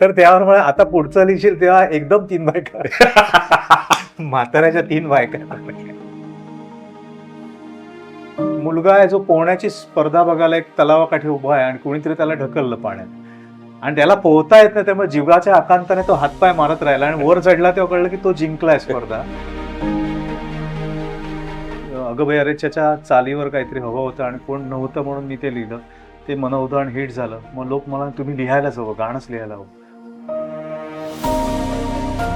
तर त्यावर मला आता पुढचं लिहिशील तेव्हा एकदम 3 बायका म्हाताऱ्याच्या 3 बायका. मुलगा आहे जो पोहण्याची स्पर्धा बघायला एक तलावाकाठी उभा आहे आणि कोणीतरी त्याला ढकललं पाण्यात आणि त्याला पोहता येत नाही, त्यामुळे जीवाच्या आकांताने तो हातपाय मारत राहिला आणि वर चढला तेव्हा कळलं की तो जिंकलाय स्पर्धा. अगं बाई अरे त्याच्या चालीवर काहीतरी हवं होतं आणि कोण नव्हतं म्हणून मी ते लिहिलं. ते मनोधरण हिट झालं. मग लोक मला तुम्ही लिहायलाच हवं, गाणंच लिहायला हवं.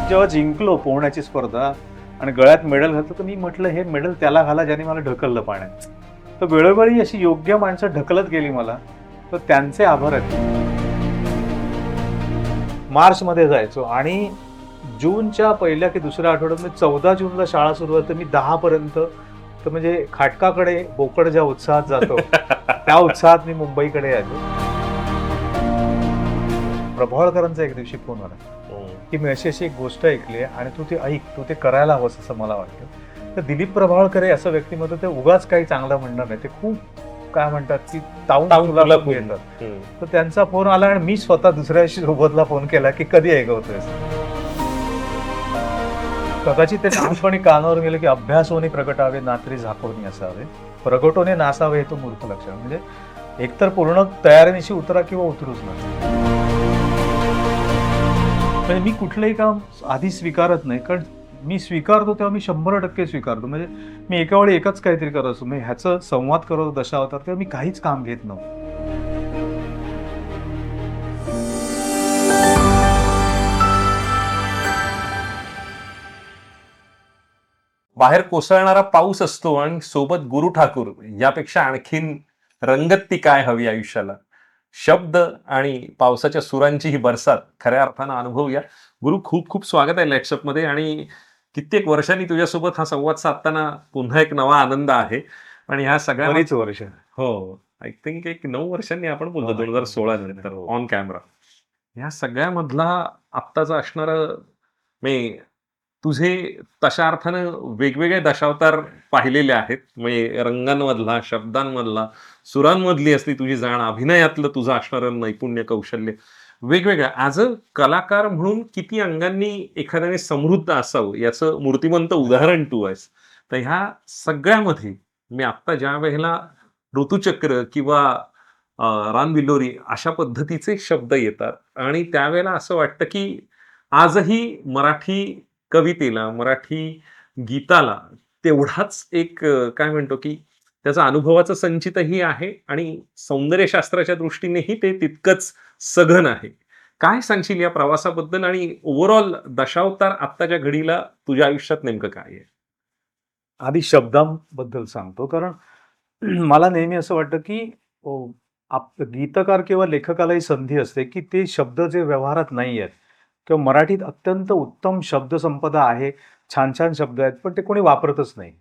जेव्हा जिंकलो पोहण्याची स्पर्धा आणि गळ्यात मेडल घातलं तर मी म्हटलं हे मेडल त्याला घाला ज्याने मला ढकललं पाण्यात. तर वेळोवेळी अशी योग्य माणसं ढकलत गेली मला, तर त्यांचे आभार आहेत. मार्चमध्ये जायचो आणि जूनच्या पहिल्या की दुसऱ्या आठवड्यात मी 14 जूनला शाळा सुरू होते, मी 10 पर्यंत तर म्हणजे खाटकाकडे बोकड ज्या उत्साहात जातो त्या उत्साहात मी मुंबईकडे आलो. प्रभावळकरांचा एक दिवशी फोन आला की मी अशी एक गोष्ट ऐकली आहे आणि तू ते ऐक, तू ते करायला हवंस असं मला वाटतं. तर दिलीप प्रभावळकर हे असं व्यक्तिमत्व, ते उगाच काही चांगलं म्हणणार नाही, ते खूप काय म्हणतात की ताऊन तुला येतात. तर त्यांचा फोन आला आणि मी स्वतः दुसऱ्या दिवशी सोबतला फोन केला की कधी ऐकवतोय. कदाचित ते लहानपणी कानावर गेलं की अभ्यासोने प्रगटावे नात्री झाकोनी असावे, प्रगटोने नासावे हे तो मूर्ख लक्षण. म्हणजे एकतर पूर्ण तयारीनिशी उतरा किंवा उतरूच नका. म्हणजे मी कुठलंही काम आधी स्वीकारत नाही, कारण मी स्वीकारतो तेव्हा मी 100% स्वीकारतो. म्हणजे मी एका वेळी एकच काहीतरी करत असतो, मी ह्याचं संवाद करत होतो दशावतार, तेव्हा मी काहीच काम घेत नव्हतो. बाहेर कोसळणारा पाऊस असतो आणि सोबत गुरु ठाकूर, यापेक्षा आणखीन रंगत ती काय हवी आयुष्याला. शब्द आणि पावसाच्या सुरांची ही बरसात खऱ्या अर्थानं अनुभवूया. गुरु, खूप खूप स्वागत आहे लेट्सअप मध्ये आणि कित्येक वर्षांनी तुझ्यासोबत हा संवाद साधताना पुन्हा एक नवा आनंद आहे. आणि ह्या सगळ्या बरीच वर्ष हो, आय थिंक एक 9 वर्षांनी आपण बोलतो 2016 नंतर ऑन कॅमेरा. ह्या सगळ्यामधला आत्ताचा असणारा म्हणजे तुझे तशा अर्थानं वेगवेगळे दशावतार पाहिलेले आहेत. म्हणजे रंगांमधला, शब्दांमधला, सुरांमधली असली तुझी जाण, अभिनयातलं तुझं असणारं नैपुण्य, कौशल्य वेगवेगळं. ॲज अ कलाकार म्हणून किती अंगांनी एखाद्याने समृद्ध असावं याचं मूर्तिमंत उदाहरण तू आहेस. तर ह्या सगळ्यामध्ये मी आत्ता ज्या वेळेला ऋतुचक्र किंवा रानबिलोरी अशा पद्धतीचे शब्द येतात आणि त्यावेळेला असं वाटतं की आजही मराठी कवितेला, मराठी गीताला तेवढाच एक काय म्हणतो की त्याचा अनुभवाचा संचितही आहे आणि सौंदर्यशास्त्राच्या दृष्टीनेही ते तितकंच सघन आहे. काय सांगशील या प्रवासाबद्दल आणि ओव्हरऑल दशावतार आत्ताच्या घडीला तुझ्या आयुष्यात नेमकं काय आहे? आधी शब्दांबद्दल सांगतो, कारण मला नेहमी असं वाटतं की गीतकार किंवा लेखकाला ही संधी असते की ते शब्द जे व्यवहारात नाही आहेत किंवा मराठीत अत्यंत उत्तम शब्दसंपदा आहे, छान छान शब्द आहेत, पण ते कोणी वापरतच नाही.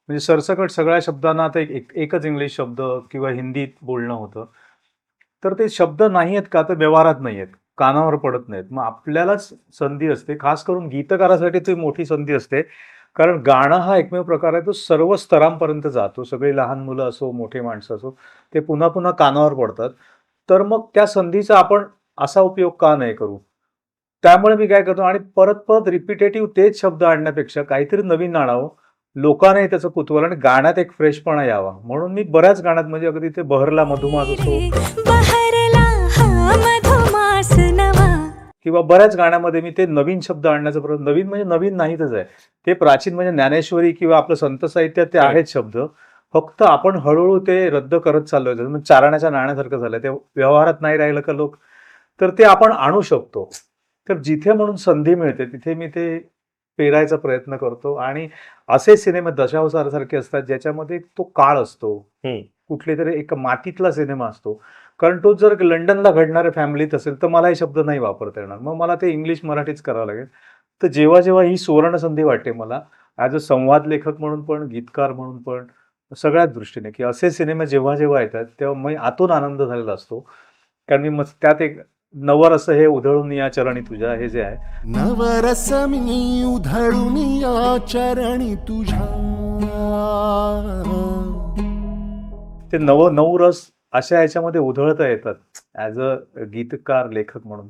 म्हणजे सरसकट सगळ्या शब्दांना आता एकच इंग्लिश शब्द किंवा हिंदीत बोलणं होतं. तर ते शब्द नाही आहेत का, तर व्यवहारात नाही आहेत, कानावर पडत नाहीत. मग आपल्यालाच संधी असते, खास करून गीतकारासाठी ती मोठी संधी असते, कारण गाणं हा एकमेव प्रकार आहे तो सर्व स्तरांपर्यंत जातो. सगळी लहान मुलं असो, मोठे माणसं असो, ते पुन्हा पुन्हा कानावर पडतात. तर मग त्या संधीचा आपण असा उपयोग का नाही करू? त्यामुळे मी काय करतो आणि परत परत रिपिटेटिव्ह तेच शब्द आणण्यापेक्षा काहीतरी नवीन आणावं, लोकांनाही त्याचं कुतूहल आणि गाण्यात एक फ्रेशपणा यावा. म्हणून मी बऱ्याच गाण्यात, म्हणजे अगदी ते बहरला मधुमास असो किंवा बऱ्याच गाण्यामध्ये मी ते नवीन शब्द आणण्याचा प्रयत्न, नवीन म्हणजे नवीन नाहीतच आहे, ते प्राचीन म्हणजे ज्ञानेश्वरी किंवा आपलं संत साहित्यात ते आहेत शब्द, फक्त आपण हळूहळू ते रद्द करत चाललोय. म्हणजे चारण्याच्या नाण्यासारखं झालं, ते व्यवहारात नाही राहिलं का लोक, तर ते आपण आणू शकतो. तर जिथे म्हणून संधी मिळते तिथे मी ते पेरायचा प्रयत्न करतो आणि असे सिनेमे दशावतारासारखे असतात ज्याच्यामध्ये तो काळ असतो, कुठले तरी एक मातीतला सिनेमा असतो. कारण तो जर लंडनला घडणाऱ्या फॅमिलीत असेल तर मला हे शब्द नाही वापरता येणार, मग मला ते इंग्लिश मराठीच करावं लागेल. तर जेव्हा जेव्हा ही सुवर्ण संधी वाटते मला ॲज अ संवाद लेखक म्हणून पण, गीतकार म्हणून पण, सगळ्याच दृष्टीने, की असे सिनेमे जेव्हा जेव्हा येतात तेव्हा मी आतून आनंद झालेला असतो. कारण मी मग त्यात एक नवरस हे उधळून या चरणी तुझ्या, हे जे आहे नवरस मी उधळून या चरणी तुझ्या, ते नऊ रस अशा ह्याच्यामध्ये उधळता येतात ॲज अ गीतकार लेखक म्हणून.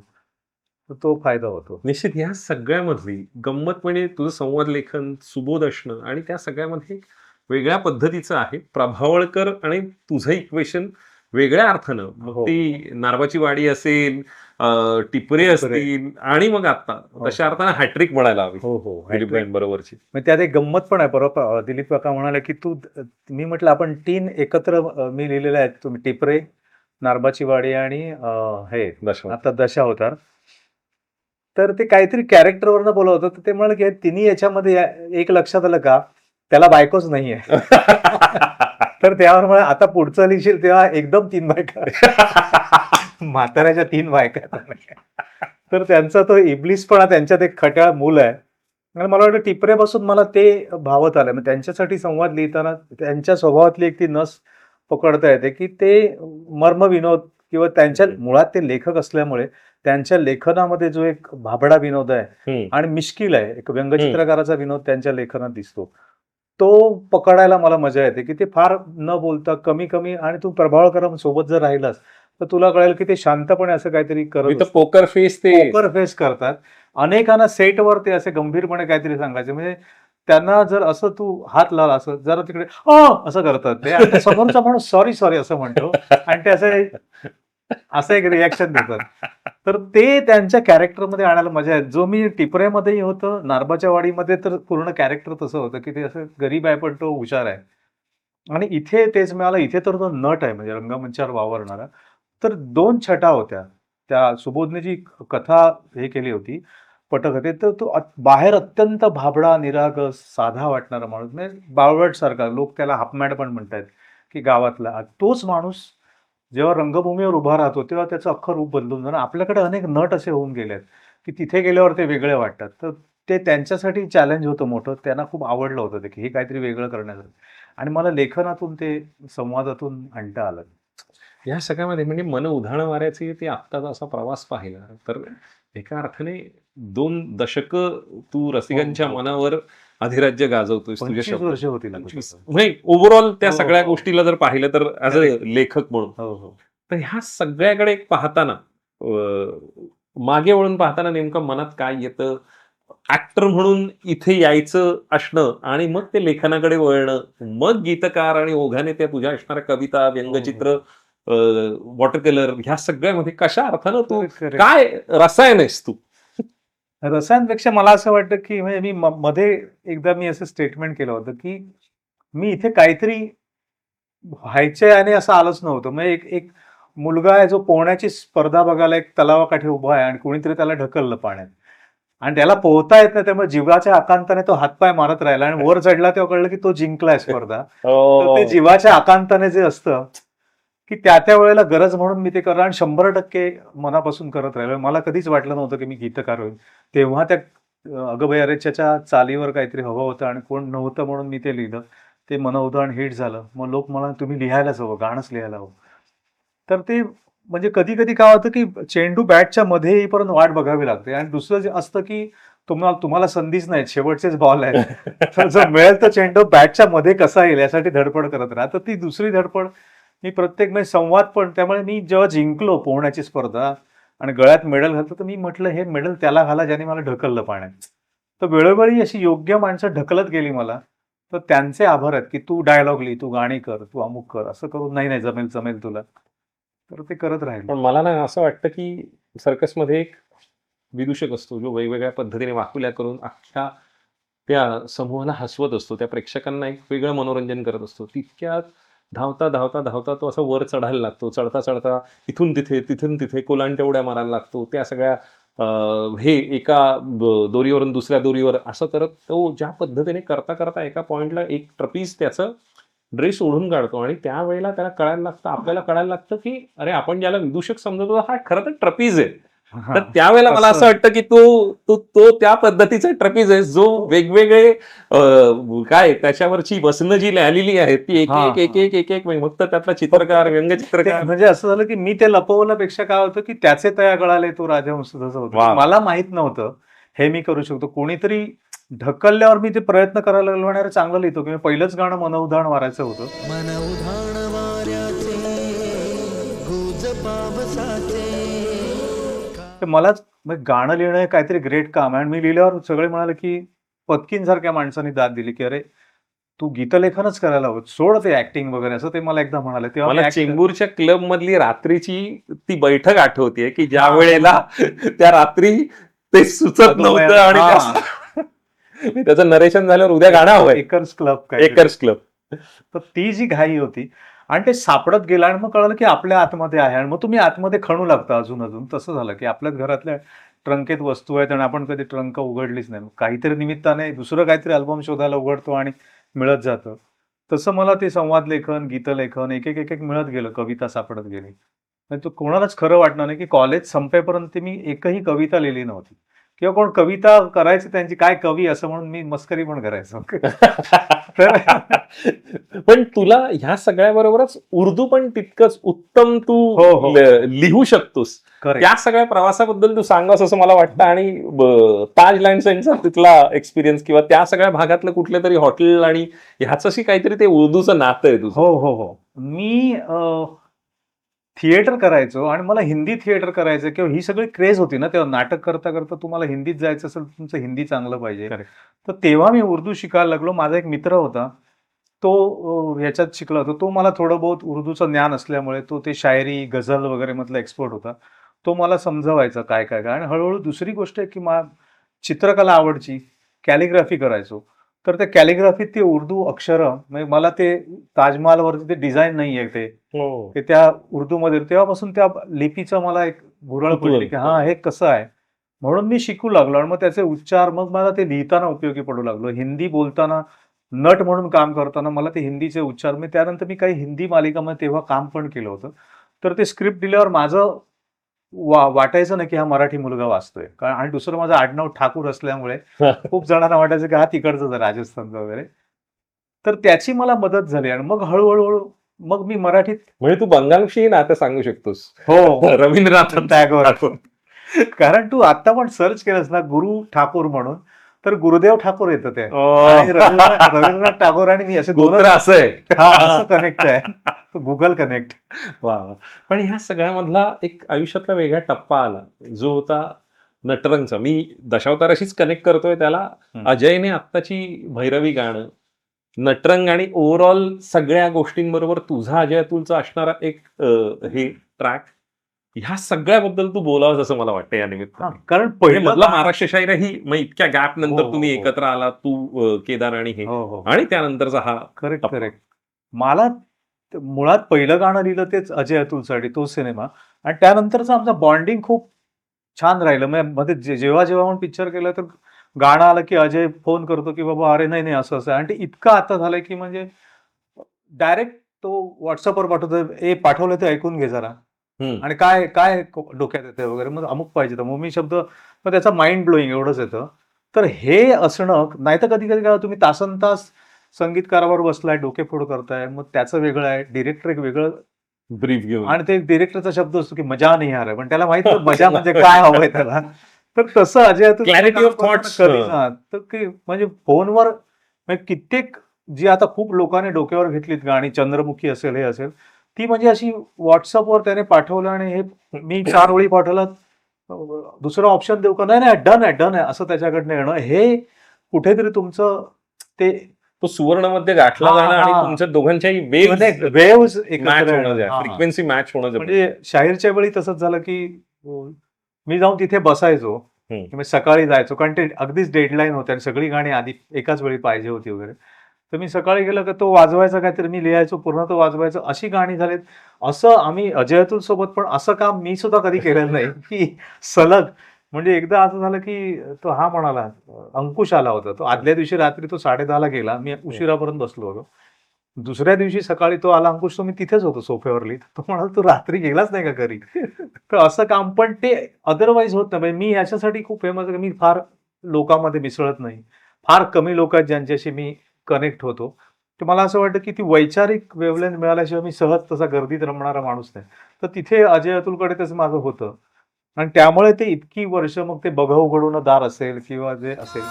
तर तो फायदा होतो. निश्चित ह्या सगळ्यामधली गंमत म्हणजे तुझं संवाद लेखन सुबोध असणं आणि त्या सगळ्यामध्ये वेगळ्या पद्धतीचं आहे. प्रभावळकर आणि तुझं इक्वेशन वेगळ्या अर्थानं मग हो. ती नारबाची वाडी असेल, टिपरे असतील आणि मग आता तशा अर्थानं हॅट्रिक म्हणायला हवी हो हो दिलीप बरोबरची. मग त्यात एक गंमत पण आहे. परवा दिलीप काका म्हणाले की मी म्हटलं आपण 3 एकत्र मी लिहिलेले आहेत. तुम्ही टिपरे, नारबाची वाडी आणि हे दशमा. आता दशावतार. तर ते काहीतरी कॅरेक्टरवरनं बोलत होतं. तर ते म्हणाले की तिन्ही याच्यामध्ये एक लक्षात आलं का, त्याला बायकोच नाहीये. तर त्यावर मला आता पुढचं लिहिशील तेव्हा एकदम 3 बायका. म्हाताऱ्याच्या 3 बायका. तर त्यांचा तो इब्लिसपणा, त्यांच्यात एक खट्याळ मूल आहे. आणि मला वाटतं टिपऱ्यापासून मला ते भावत आलं. मग त्यांच्यासाठी संवाद लिहिताना त्यांच्या स्वभावातली एक ती नस पकडता येते की ते मर्मविनोद किंवा त्यांच्या मुळात ते लेखक असल्यामुळे त्यांच्या लेखनामध्ये जो एक भाबडा विनोद आहे आणि मिश्किल आहे, एक व्यंगचित्रकाराचा विनोद त्यांच्या लेखनात दिसतो, तो पकडायला मला मजा येते की ते फार न बोलता कमी कमी. आणि तू प्रभावळकरांसोबत जर राहिलास तर तुला कळेल की ते शांतपणे असं काहीतरी करत पोकर फेस ते पोकर फेस करतात. अनेकांना सेटवर ते असे गंभीरपणे काहीतरी सांगायचे, म्हणजे त्यांना जर असं तू हात लावला असं जरा तिकडे असं करतात ते, आणि समोरचा माणूस सॉरी सॉरी असं म्हणतो आणि ते असं एक रिॲक्शन देतात. तर ते त्यांच्या कॅरेक्टरमध्ये आणायला मजा आहे. जो मी टिपऱ्यामध्येही होतं, नारबाच्या वाडीमध्ये तर पूर्ण कॅरेक्टर तसं होतं की ते असं गरीब आहे पण तो हुशार आहे. आणि इथे तेच मिळालं. इथे तर तो नट आहे, म्हणजे रंगमंचावर वावरणारा. तर 2 छटा होत्या. त्या सुबोधने जी कथा हे केली होती पटकथेत, तर तो बाहेर अत्यंत भाबडा, निरागस, साधा वाटणारा माणूस, म्हणजे बावळट सारखा, लोक त्याला हाफमॅड पण म्हणतात की गावातला. तोच माणूस जेव्हा रंगभूमीवर उभा राहतो तेव्हा त्याचं अख्खं रूप बदलून जाणं. आपल्याकडे अनेक नट असे होऊन गेले आहेत की तिथे गेल्यावर ते वेगळे वाटतात. तर ते त्यांच्यासाठी चॅलेंज होतं मोठं. त्यांना खूप आवडलं होतं ते की हे काहीतरी वेगळं करण्याचं. आणि मला लेखनातून ते संवादातून आणता आलं. या सगळ्यामध्ये म्हणजे मन उधाण वाऱ्याचे ते आत्ताचा असा प्रवास पाहिला तर एका अर्थाने 2 दशकं तू रसिकांच्या हो. मनावर अधिराज्य गाजवतोयस तुझ्या 25 वर्ष होती ना. 25 म्हणजे ओव्हरऑल त्या हो, सगळ्या हो. गोष्टीला जर पाहिलं तर ऍज अ लेखक म्हणून, हो हो तर ह्या सगळ्याकडे एक पाहताना मागे वळून पाहताना नेमकं मनात काय येतं, ऍक्टर म्हणून इथे यायचं असणं आणि मग ते लेखनाकडे वळणं, मग गीतकार आणि ओघाने त्या तुझ्या असणाऱ्या कविता, व्यंगचित्र, वॉटर कलर, ह्या सगळ्यामध्ये कशा अर्थानं तू Correct. काय रसायन आहेस तू? रसायनपेक्षा मला असं वाटतं की म्हणजे मी मध्ये एकदा मी असं स्टेटमेंट केलं होतं की मी इथे काहीतरी व्हायचंय आणि असं आलंच नव्हतं. म्हणजे एक एक मुलगा आहे जो पोहण्याची स्पर्धा बघायला एक तलावाकाठी उभा आहे आणि कोणीतरी त्याला ढकललं पाण्यात आणि त्याला पोहता येत नाही, त्यामुळे जीवाच्या आकांताने तो हातपाय मारत राहिला आणि वर चढला तेव्हा कळलं की तो जिंकलाय स्पर्धा. तर ते जीवाच्या आकांताने जे असतं की त्या वेळेला गरज म्हणून मी ते करणार आणि 100% मनापासून करत राहिलो. मला कधीच वाटलं नव्हतं की मी गीतकार होईल. तेव्हा त्या अगं अरेच्याच्या चालीवर काहीतरी हवं होतं आणि कोण नव्हतं म्हणून मी ते लिहिलं. ते मनोउधाण हिट झालं. मग लोक म्हणाले तुम्ही लिहायलाच हवं, गाणंच लिहायला हवं. तर ते म्हणजे कधी कधी काय होतं की चेंडू बॅटच्या मध्ये येईपर्यंत वाट बघावी लागते. आणि दुसरं जे असतं की तुम्हाला संधीच नाही, शेवटचेच बॉल आहेत. तर जर मिळेल तर चेंडू बॅटच्या मध्ये कसा येईल यासाठी धडपड करत राहा. तर ती दुसरी धडपड मी प्रत्येक म्हणजे संवाद पण. त्यामुळे मी जेव्हा जिंकलो पोहण्याची स्पर्धा आणि गळ्यात मेडल घालतो तर मी म्हटलं हे मेडल त्याला घाला ज्याने मला ढकललं पाण्यात. तर वेळोवेळी अशी योग्य माणसं ढकलत गेली मला. तर त्यांचे आभार आहेत की तू डायलॉग लिही, तू गाणी कर, तू अमुक कर, असं करून नाही जमेल जमेल तुला. तर ते करत राहील. पण मला ना असं वाटतं की सर्कसमध्ये एक विदूषक असतो जो वेगवेगळ्या पद्धतीने वाकुल्या करून अख्ख्या त्या समूहाला हसवत असतो, त्या प्रेक्षकांना एक वेगळं मनोरंजन करत असतो. तितक्यात धावता धावता धावता तो असा वर चढायला लागतो. चढता चढता इथून तिथे तिथून तिथे कोलांट्या उड्या मारायला लागतो. त्या सगळ्या हे एका दोरीवरून दुसऱ्या दोरीवर असं करत तो ज्या पद्धतीने करता करता एका पॉइंटला एक ट्रपीज त्याचं ड्रेस ओढून काढतो आणि त्यावेळेला त्याला कळायला लागतं, आपल्याला कळायला लागतं की अरे आपण ज्याला विदूषक समजतो हा खरं तर ट्रपीज आहे. तर त्यावेळेला मला असं वाटतं की तो त्या पद्धतीचा ट्रपीज आहे जो वेगवेगळे काय त्याच्यावरची वसनं जी लिहिलेली आहेत ती एक एक एक एक एक एक फक्त त्यातला चित्रकार, व्यंगचित्रकार. म्हणजे असं झालं की मी ते लपवल्यापेक्षा काय होतं की त्याचे तया गळाले तो राजहंस जसं होतं. वा. मला माहित नव्हतं हे मी करू शकतो. कोणीतरी ढकलल्यावर मी ते प्रयत्न करायला लागलो आणि अरे चांगलं लिहितो की पहिलंच गाणं मनउधाण वारायचं होतं. मन उधाण वाऱ्याचे गुज पावसाचे तर मलाच मग गाणं लिहिणं हे काहीतरी ग्रेट काम आहे आणि मी लिहिल्यावर सगळे म्हणाले की पत्कींसारख्या माणसांनी दाद दिली की अरे तू गीतलेखनच करायला हवं, सोड ते ऍक्टिंग वगैरे, असं ते मला एकदा म्हणाले. तेव्हा मला मी act- चेंबूरच्या क्लब मधली रात्रीची ती बैठक आठवतीये की ज्या वेळेला त्या रात्री ते सुचत नव्हतं आणि त्याचं नरेशन झाल्यावर उद्या गाणं हवंय. Acres club acres club. तर ती जी घाई होती आणि ते सापडत गेलं आणि मग कळलं की आपल्या आतमध्ये आहे आणि मग तुम्ही आतमध्ये खणू लागता अजून अजून. तसं झालं की आपल्याच घरातल्या ट्रंकेत वस्तू आहेत आणि आपण कधी ट्रंक उघडलीच नाही. काहीतरी निमित्ताने दुसरं काहीतरी अल्बम शोधायला उघडतो आणि मिळत जातं. तसं मला ते संवाद लेखन, गीतलेखन एक एक एक एक मिळत गेलं, कविता सापडत गेली. आणि तो कोणालाच खरं वाटणार नाही की कॉलेज संपेपर्यंत मी एकही कविता लिहिली नव्हती किंवा कोण कविता करायची त्यांची काय कवी असं म्हणून मी मस्करी पण करायचो. तर पण तुला ह्या सगळ्या बरोबरच उर्दू पण तितकंच उत्तम तू हो, हो. लिहू शकतोस. correct. त्या सगळ्या प्रवासाबद्दल तू सांगास असं मला वाटतं आणि ताज लँडसेनचा तिथला एक्सपिरियन्स किंवा त्या सगळ्या भागातलं कुठलं तरी हॉटेल आणि ह्याच्याशी काहीतरी ते उर्दूचं नातं आहे तुझं. हो हो हो. मी थिएटर करायचो आणि मला हिंदी थिएटर करायचं किंवा ही सगळी क्रेज होती ना तेव्हा. नाटक करता करता तुम्हाला हिंदीत जायचं असेल तर तुमचं हिंदी चांगलं पाहिजे. Correct. तर तेव्हा मी उर्दू शिकायला लागलो. माझा एक मित्र होता, तो ह्याच्यात शिकला होता. तो मला थोडं बहुत उर्दूचं ज्ञान असल्यामुळे तो ते शायरी गझल वगैरे मधला एक्सपर्ट होता. तो मला समजवायचा काय काय काय. आणि हळूहळू दुसरी गोष्ट आहे की चित्रकला आवडची, कॅलिग्राफी करायचो. तर त्या कॅलिग्राफीत ते उर्दू अक्षरं म्हणजे मला ते ताजमहालवरती ते डिझाईन नाही आहे ते त्या उर्दूमध्ये. तेव्हापासून त्या लिपीचं मला एक भुरळ पडली की हा हे कसं आहे, म्हणून मी शिकू लागलो आणि मग त्याचे उच्चार मग मला ते लिहिताना उपयोगी पडू लागलो. हिंदी बोलताना नट म्हणून काम करताना मला ते हिंदीचे उच्चार मी त्यानंतर मी काही हिंदी मालिकामध्ये तेव्हा काम पण केलं होतं. तर ते स्क्रिप्ट दिल्यावर माझं वाटायचं ना की हा मराठी मुलगा वाचतोय. कारण आणि दुसरं माझं आडनाव ठाकूर असल्यामुळे खूप जणांना वाटायचं की हा तिकडचं आहे राजस्थानचं वगैरे. तर त्याची मला मदत झाली आणि मग हळूहळू मग मी मराठीत म्हणजे तू बंगालशी नातं सांगू शकतोस. हो रवींद्रनाथ टागोर. कारण तू आता पण सर्च केलंस ना गुरु ठाकूर म्हणून तर गुरुदेव ठाकूर येतं ते आणि रवींद्रनाथ टागोर आणि मी असे दोन असं आहे. असं कनेक्ट आहे. Google connect. वा. पण ह्या सगळ्यामधला एक आयुष्यातला वेगळा टप्पा आला जो होता नटरंगचा. मी दशावताराशीच कनेक्ट करतोय त्याला. अजयने आत्ताची भैरवी गाणं, नटरंग आणि ओव्हरऑल सगळ्या गोष्टींबरोबर तुझा अजय अतुलचा असणारा एक हे ट्रॅक, ह्या सगळ्याबद्दल तू बोलावंस असं मला वाटतं या निमित्ताने. कारण म्हणजे पहिलं मधला महाराष्ट्र शाहीर ही इतक्या गॅप नंतर हो, तुम्ही हो. एकत्र आला, तू केदार आणि हे, हो हो आणि त्यानंतरचा हा करेक्ट टप्पा. करेक्ट. मला मुळात पहिलं गाणं लिहिलं तेच अजय अतुलसाठी, तो सिनेमा. आणि त्यानंतरचं आमचं बॉन्डिंग खूप छान राहिलं. मध्ये जेव्हा जेव्हा आपण पिक्चर केलं तर गाणं आलं की अजय फोन करतो की बाबा अरे नाही नाही असं असं. आणि ते इतकं आता झालंय की म्हणजे डायरेक्ट तो व्हॉट्सअपवर पाठवतो, पाठवलं ते ऐकून घे जरा आणि काय काय डोक्यात येते वगैरे, मग अमुक पाहिजे तर मग मी शब्द, मग त्याचा माइंड ब्लोईंग एवढंच येतं. तर हे असणं नाही तर कधी कधी काय तुम्ही तासन तास संगीतकारावर बसलाय, डोकेफोड करताय, मग त्याचं वेगळं आहे, डिरेक्टर एक वेगळं ब्रीफ घेऊन. आणि ते डिरेक्टरचा शब्द असतो की मजा नाही आ रहा है, पण त्याला माहित नाही मजा म्हणजे काय हवंय त्याला. तर तसं Ajay Atul Clarity of thoughts. तर की म्हणजे फोनवर म्हणजे कित्येक जी आता खूप लोकांनी डोक्यावर घेतलीत गाणी, चंद्रमुखी असेल हे असेल, ती म्हणजे अशी व्हॉट्सअपवर त्याने पाठवलं आणि हे मी 4 ओळी पाठवला, दुसरा ऑप्शन देऊ का, नाही नाही डन आहे डन आहे असं त्याच्याकडनं येणं, हे कुठेतरी तुमचं ते तो सुवर्णमध्ये गाठला हा, जाणं आणि हा. तुमच्या दोघांच्याही वेव्ह वेव्स मॅच होणं, फ्रिक्वेन्सी मॅच होणं. म्हणजे शाहीरच्या वेळी तसंच झालं की मी जाऊन तिथे बसायचो, मी सकाळी जायचो कारण ते अगदीच डेडलाईन होते आणि सगळी गाणी आधी एकाच वेळी पाहिजे होती वगैरे. तर मी सकाळी गेलं का तो वाजवायचा काहीतरी, मी लिहायचो, पूर्ण तो वाजवायचं, अशी गाणी झालीत. असं आम्ही अजय अतुल सोबत पण असं काम मी सुद्धा कधी केलेलं नाही की सलग. म्हणजे एकदा असं झालं की तो हा म्हणाला, अंकुश आला होता, तो आदल्या दिवशी रात्री तो 10:30ला गेला, मी उशिरापर्यंत बसलो होतो. दुसऱ्या दिवशी सकाळी तो आला, अंकुश, तो मी तिथेच होतो सोफ्यावर लिहित. तो म्हणाला तू रात्री गेलाच नाही का घरी. तर असं काम पण ते अदरवाईज होत नाही. मी याच्यासाठी खूप फेमस आहे, मी फार लोकांमध्ये मिसळत नाही, फार कमी लोक आहेत ज्यांच्याशी मी कनेक्ट होतो. तर मला असं वाटतं की ती वैचारिक वेवलेंथ मिळाल्याशिवाय मी सहज तसा गर्दीत रमणारा माणूस नाही. तर तिथे अजय अतुलकडे तेच माझं होतं आणि त्यामुळे ते इतकी वर्ष मग ते बघा उघडून दार असेल किंवा जे असेल,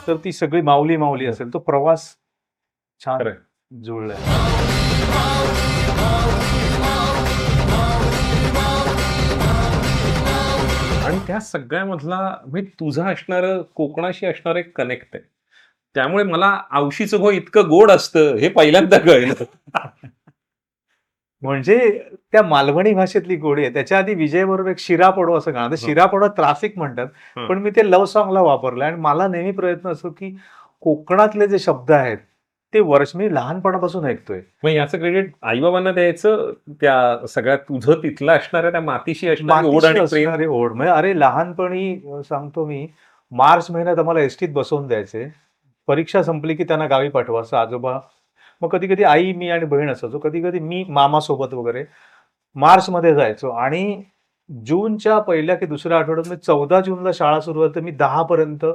तर ती सगळी माऊली माऊली असेल, तो प्रवास छान खरंय. जुळलाय. आणि त्या सगळ्यामधला म्हणजे तुझं असणारं कोकणाशी असणारं एक कनेक्ट आहे. त्यामुळे मला आवशीचं भो इतकं गोड असतं हे पहिल्यांदा कळलं. म्हणजे त्या मालवणी भाषेतली गोडी आहे. त्याच्या आधी विजय बरोबर एक शिरा पडो असं गाणं. ते शिरा पडो त्रासिक म्हणतात. हं. पण मी ते लव्ह सॉन्गला वापरलं आणि मला नेहमी प्रयत्न असतो, की कोकणातले जे शब्द आहेत, ते मी लहानपणापासून ऐकतोय. मग याचं क्रेडिट आई-बाबांना द्यायचं, त्या सगळ्या तुझं तिथलं असणाऱ्या त्या मातीशी असणारी ओढ मातीशी आणि प्रेम. असणारी ओढ. म्हणजे अरे लहानपणी सांगतो मी, मार्च महिन्यात आम्हाला एसटीत बसवून द्यायचे. परीक्षा संपली की त्यांना गावी पाठवायचं आजोबा. मग कधी-कधी आई, मी आणि बहीण असायचो. कधी-कधी मी मामासोबत वगैरे मार्चमध्ये जायचो आणि जूनच्या पहिल्या की दुसऱ्या आठवड्यात म्हणजे 14 जूनला शाळा सुरू होते. मी 10 पर्यंत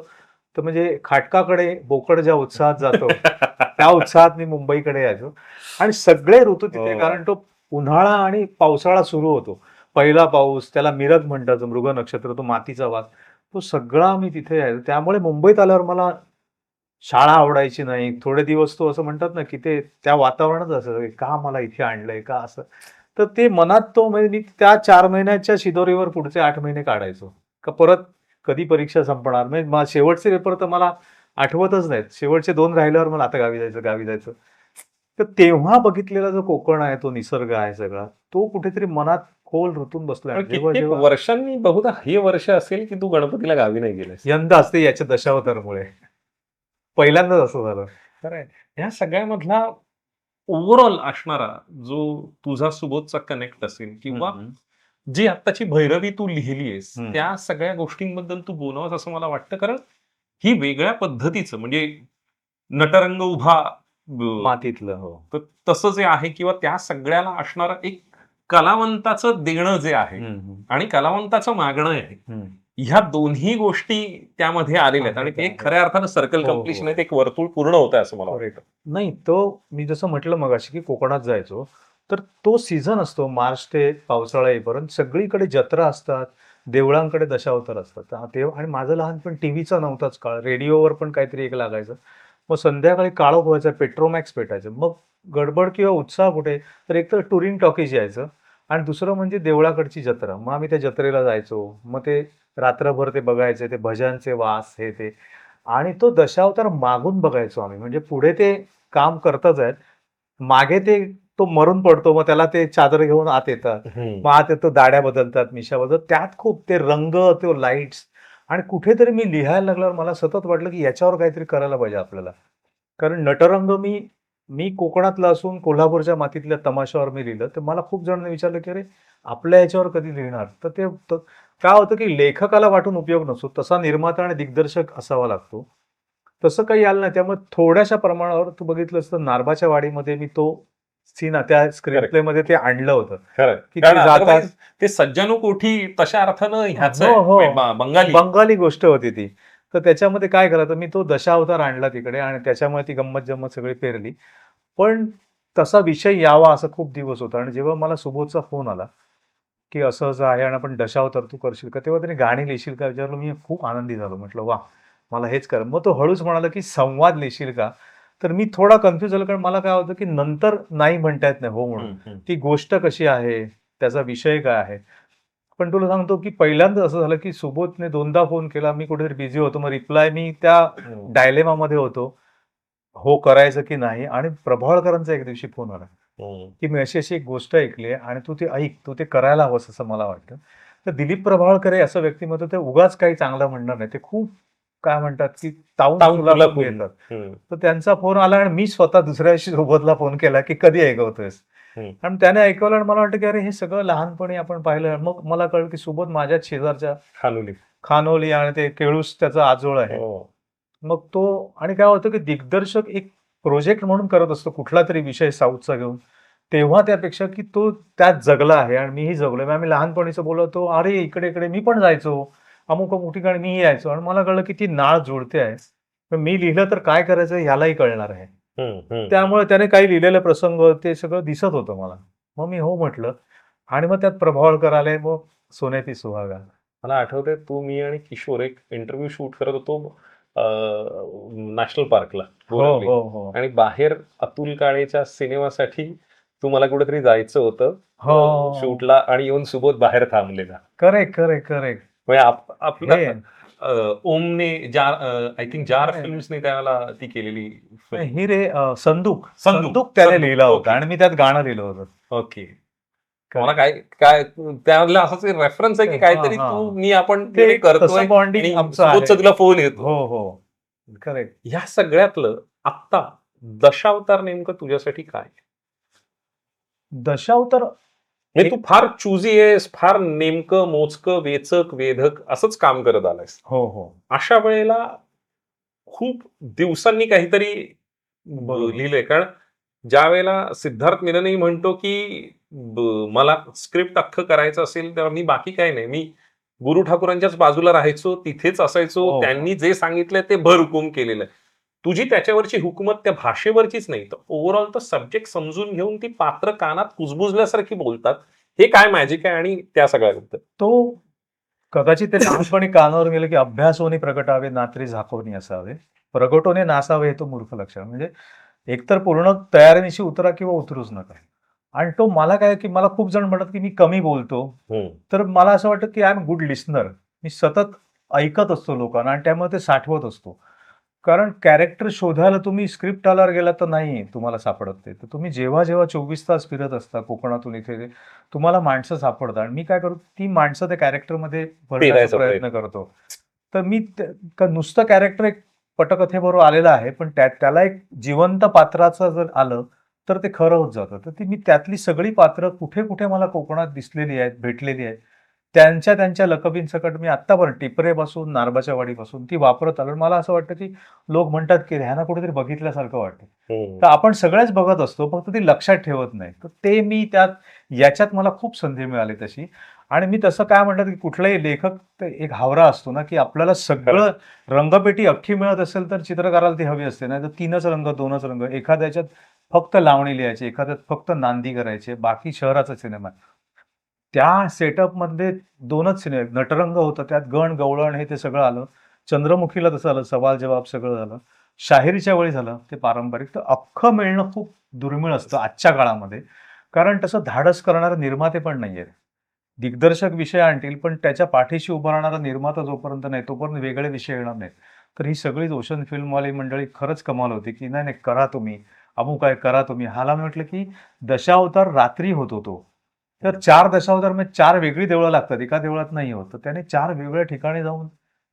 तर म्हणजे खाटकाकडे बोकड ज्या उत्साहात जातो, त्या उत्साहात मी मुंबईकडे यायचो आणि सगळे ऋतू तिथे हो. कारण तो उन्हाळा आणि पावसाळा सुरू होतो. पहिला पाऊस, त्याला मिरग म्हणतात, जो मृग नक्षत्र, तो मातीचा वास, तो सगळा मी तिथे यायचो. त्यामुळे मुंबईत आल्यावर मला शाळा आवडायची नाही. थोडे दिवस तो असं म्हणतात ना, की ते त्या वातावरणात असायचं, का मला इथे आणलंय का असं. तर ते मनात तो म्हणजे मी त्या 4 महिन्याच्या शिदोरीवर पुढचे 8 महिने काढायचो. का परत कधी परीक्षा संपणार? म्हणजे शेवटचे पेपर तर मला आठवतच नाहीत. शेवटचे 2 राहिल्यावर मला आता गावी जायचं, गावी जायचं. तर तेव्हा बघितलेला जो कोकण आहे, तो निसर्ग आहे सगळा, तो कुठेतरी मनात खोल रुतून बसलाय. पण जेव्हा कित्येक जेव्हा वर्षांनी बहुधा हे वर्ष असेल की तू गणपतीला गावी नाही गेलास. यंदा असते याच्या दशावतारामुळे. पहिल्यांदाच असं झालं. खरंय. ह्या सगळ्यामधला ओव्हरऑल असणारा जो तुझा सुबोधचा कनेक्ट असेल किंवा हं, हं. जी आत्ताची भैरवी तू लिहिलीयस, हं. त्या सगळ्या गोष्टींबद्दल तू बोलावंस असं मला वाटतं. कारण ही वेगळ्या पद्धतीचं म्हणजे नटरंग उभा मातीतलं. हो. तर तसं जे आहे किंवा त्या सगळ्याला असणारं एक कलावंताचं देणं जे आहे हं, हं. आणि कलावंताचं मागणं आहे. हं. ह्या दोन्ही गोष्टी त्यामध्ये आलेल्या आहेत आणि ते एक खऱ्या अर्थानं सर्कल हो, हो. कम्प्लिशन आहे. ते एक वर्तुळ पूर्ण होतंय असं मला वाटतं. करेक्ट. नाही तो मी जसं म्हटलं मगाशी, की कोकणात जायचो. तर तो सीझन असतो मार्च ते पावसाळा येईपर्यंत. सगळीकडे जत्रा असतात. देवळांकडे दशावतार असतात. तेव्हा आणि माझं लहानपण टीव्हीचा नव्हताच काळ. रेडिओवर पण काहीतरी एक लागायचं. मग संध्याकाळी काळोख व्हायचा, पेट्रोमॅक्स पेटायचं. मग गडबड किंवा उत्साह कुठे, तर एकतर टुरिंग टॉकीज यायचं आणि दुसरं म्हणजे देवळाकडची जत्रा. मग आम्ही त्या जत्रेला जायचो. मग ते रात्रभर ते बघायचे, ते भजनचे वास हे ते आणि तो दशावतार मागून बघायचो आम्ही. म्हणजे पुढे ते काम करतच आहेत. मागे ते तो मरून पडतो. मग त्याला ते चादर घेऊन आत येतात. मग आत येतो, दाढ्या बदलतात, मिशा बदलतात. त्यात खूप ते रंग, ते लाईट्स आणि कुठेतरी मी लिहायला लागल्यावर मला सतत वाटलं, की याच्यावर काहीतरी करायला पाहिजे आपल्याला. कारण नटरंग मी मी कोकणातला असून कोल्हापूरच्या मातीतल्या तमाशावर मी लिहिलं. तर मला खूप जणांनी विचारलं, की "अरे, आपल्या याच्यावर कधी लिहिणार?" तर ते काय होतं, की लेखकाला वाटून उपयोग नसतो. तसा निर्माता आणि दिग्दर्शक असावा लागतो. तसं काही आलं नाही. त्यामुळे थोड्याशा प्रमाणावर तू बघितलंस तर नारबाच्या वाडीमध्ये मी तो सीन त्या स्क्रीन प्लेमध्ये ते आणलं होतं. खरं की कारण ते जातात otherwise ते सज्जनो कोठी तशा अर्थानं ह्याचं हो, हो. आहे, बंगाली. बंगाली गोष्ट होती ती. तर त्याच्यामध्ये काय करायचं, मी तो दशावतार आणला तिकडे आणि त्याच्यामुळे ती गंमत-जंमत सगळी पेरली. पण तसा विषय यावा असं खूप दिवस होता आणि जेव्हा मला सुबोधचा फोन आला, की असं-असं आहे आणि आपण दशावतार तू करशील का? तेव्हा त्याने गाणी लिहिशील का? विचारलं. मी खूप आनंदी झालो. म्हटलं वाह! मला हेच करा. मग तो हळूच म्हणाला, की संवाद लिहिशील का? तर मी थोडा कन्फ्यूज झालो कारण मला काय होतं, की नंतर नाही म्हणता येत नाही हो म्हणून. ती गोष्ट कशी आहे? त्याचा विषय काय आहे? पण तुला सांगतो, की पहिल्यांदा असं झालं, की सुबोधने 2दा फोन केला. मी कुठेतरी बिझी होतो. मग रिप्लाय मी त्या डायलेमामध्ये होतो. हो करायचं की नाही आणि प्रभावळकरांचा एक दिवशी फोन आला, की मी अशी-अशी एक गोष्ट ऐकली आहे आणि तू ते ऐक, तू ते करायला हवंस असं मला वाटतं. तर दिलीप प्रभावळकर हे असं व्यक्तिमत्व ते उगाच काही चांगलं म्हणणार नाही. ते खूप काय म्हणतात, की तावून तुलाकून येतात. तर त्यांचा फोन आला आणि मी स्वतः दुसऱ्या दिवशी सुबोधला फोन केला, की कधी ऐकवतोयस? आणि त्याने ऐकवलं आणि मला वाटतं, की अरे हे सगळं लहानपणी आपण पाहिलं. मग मला कळलं, की सुबोध माझ्याच शेजारच्या खानोली. खानोली आणि ते केळूस त्याचा आजोळ आहे. मग तो आणि काय होतं, की दिग्दर्शक एक प्रोजेक्ट म्हणून करत असतो कुठला तरी विषय साऊथचा घेऊन. तेव्हा त्यापेक्षा, की तो त्यात जगला आहे आणि मीही जगलोय. मग आम्ही लहानपणीचं बोलतो, "अरे इकडे-इकडे मी पण जायचो. अमुक-अमुक ठिकाणी मीही यायचो." आणि मला कळलं, की ती नाळ जुळते आहे. तर मी लिहिलं तर काय करायचं ह्यालाही कळणार आहे. त्यामुळे त्याने काही लिहिलेले प्रसंग ते सगळं दिसत होतं मला. मग मी हो म्हटलं आणि मग त्यात प्रभावळकर आले. मग सोन्याची सुहागा. मला आठवतंय तू, मी आणि किशोर एक इंटरव्ह्यू शूट करत होतो नॅशनल पार्कला हो, बोरावली. हो, हो. आणि बाहेर अतुल काळेच्या सिनेमासाठी तुम्हाला कुठेतरी जायचं होतं हो शूटला आणि येऊन सुबोध बाहेर थांबलेला. करेक्ट करेक्ट करेक्ट म्हणजे आपलं हे ओमने आय थिंक जार नाही. फिल्म्सने त्याला ती केलेली film. ही रे संदूक संदूक. संदूक त्याने संदूक, लिहिला होता ओके. आणि मी त्यात गाणं लिहिलं होतं. ओके. मला काय काय त्याला असंच रेफरन्स आहे की काहीतरी हा, हा. तू मी आपण ते ते करतोय तसं बॉन्डिंग आणि आमचं सुबोधचा आहे. तुला फोन येतो. हो हो करेक्ट. ह्या सगळ्यातलं आत्ता दशावतार नेमकं तुझ्यासाठी काय? दशावतार म्हणजे तू फार चुजी आहेस, फार नेमकं मोजकं वेचक वेधक असंच काम करत आलायस. हो हो अशा वेळेला खूप दिवसांनी काहीतरी बरोबर. लिहिलंय. कारण ज्या वेळेला सिद्धार्थ मेननही म्हणतो की मला स्क्रिप्ट अख्खं करायचं असेल तर मी बाकी काही नाही, मी गुरु ठाकूरांच्याच बाजूला राहायचो, तिथेच असायचो, हो. त्यांनी जे सांगितलंय ते भरहुकूम केलेलं आहे. तुझी त्याच्यावरची हुकूमत त्या भाषेवरचीच नाही, तर ओव्हरऑल तर सब्जेक्ट समजून घेऊन ती पात्र कानात कुजबुजल्यासारखी बोलतात. हे काय मॅजिक आहे आणि त्या सगळ्याबद्दल? तो कदाचित ते लहानपणी कानावर गेलं की अभ्यासोने प्रगटावे नात्री झाकोनी असावे, प्रगटोने नासावे हे तो मूर्ख लक्षण. म्हणजे एकतर पूर्ण तयारीनिशी उतरा किंवा उतरूच नका. आणि तो मला काय की मला खूप जण म्हणतात की मी कमी बोलतो, तर मला असं वाटतं की आय एम गुड लिस्नर. मी सतत ऐकत असतो लोकांना आणि त्यामुळे ते साठवत असतो. कारण कॅरेक्टर शोधायला तुम्ही स्क्रिप्ट आल्यावर गेला तर नाही तुम्हाला सापडत ते. तर तुम्ही जेव्हा जेव्हा 24 तास फिरत असता कोकणातून इथे तुम्हाला माणसं सापडतात आणि मी काय करतो ती माणसं त्या कॅरेक्टरमध्ये भरण्याचा पेरायचा प्रयत्न करतो. तर मी नुसतं कॅरेक्टर एक पटकथेबरोबर आलेलं आहे, पण त्याला एक जिवंत पात्राचं जर आलं तर ते खरं होत जातं. तर ती मी त्यातली सगळी पात्र कुठे कुठे मला कोकणात दिसलेली आहेत, भेटलेली आहेत, त्यांच्या त्यांच्या लकबींसकट मी आत्तापर्यंत टिपरेपासून नारबाच्या वाडीपासून ती वापरत आलो. मला असं वाटतं की लोक म्हणतात की ह्यांना कुठेतरी बघितल्यासारखं वाटतं. तर आपण सगळ्याच बघत असतो, फक्त ती लक्षात ठेवत नाही. तर ते मी याच्यात मला खूप संधी मिळाली तशी. आणि मी तसं काय म्हणतात की कुठलाही लेखक ते एक हावरा असतो ना की आपल्याला सगळं रंगपेटी अख्खी मिळत असेल तर चित्रकाराला ती हवी असते. नाही तर 3च रंग 2च रंग, एखाद्याच्यात फक्त लावणी लिहायची, एखाद्यात फक्त नांदी करायचे, बाकी शहराचा सिनेमा. त्या सेटअपमध्ये 2च सिनेमे, नटरंग होतं, त्यात गण गवळण हे ते सगळं आलं. चंद्रमुखीला तसं आलं, सवाल जवाब सगळं झालं. शाहिरीच्या वेळी झालं ते पारंपरिक. तर अख्खं मिळणं खूप दुर्मिळ असतं आजच्या काळामध्ये. कारण तसं धाडस करणारे निर्माते पण नाहीयेत. दिग्दर्शक विषय आणतील, पण त्याच्या पाठीशी उभा राहणारा निर्माता जोपर्यंत नाही, तोपर्यंत वेगळे विषय येणार नाहीत. तर ही सगळीच ओशन फिल्मवाली मंडळी खरंच कमाल होती, की नाही, नाही करा तुम्ही, अमुक आहे करा तुम्ही. हाला मी म्हटलं, की दशावतार रात्री होतो तो. तर 4 दशावतार म्हणजे 4 वेगळी देवळं लागतात, एका देवळात नाही होत. तर त्याने 4 वेगवेगळ्या ठिकाणी जाऊन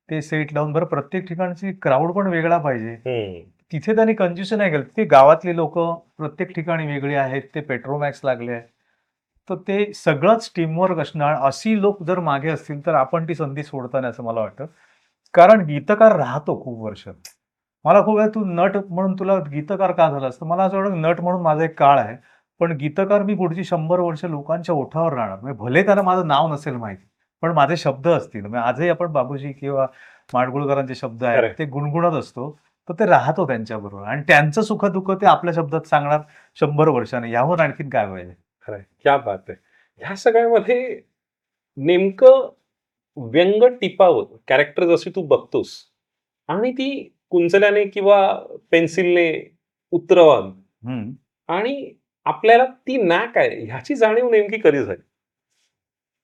ते सेट लावून बरं प्रत्येक ठिकाणची क्राऊड पण वेगळा पाहिजे. तिथे त्यांनी कंजूसी नाही केली. ती गावातली लोकं प्रत्येक ठिकाणी वेगळी आहेत. ते पेट्रोमॅक्स लागले आहे. तर ते सगळंच टीमवर्क असणार. अशी लोक जर मागे असतील तर आपण ती संधी सोडता नाही असं मला वाटतं. कारण गीतकार राहतो खूप वर्ष. मला खूप वेळा तू नट म्हणून तुला गीतकार का झालास? तर मला असं वाटतं नट म्हणून माझा एक काळ आहे. पण गीतकार मी पुढची 100 वर्ष लोकांच्या ओठावर राहणार. म्हणजे भले त्याला माझं नाव नसेल माहिती, पण माझे शब्द असतील. म्हणजे आजही आपण बाबूजी किंवा माडगुळकरांचे शब्द आहेत, Correct. ते गुणगुणत असतो. तर ते राहतो त्यांच्याबरोबर आणि त्यांचं सुख-दुःख ते आपल्या शब्दात सांगणार 100 वर्षांनी. याहून आणखीन काय पाहिजे? खरंय. क्या बात आहे. ह्या सगळ्यामध्ये नेमकं व्यंग टिपावं कॅरेक्टर जशी तू बघतोस आणि ती कुंचल्याने किंवा पेन्सिलने उतरवावी हं. आणि आपल्याला ती नॅक आहे ह्याची जाणीव नेमकी कधी झाली?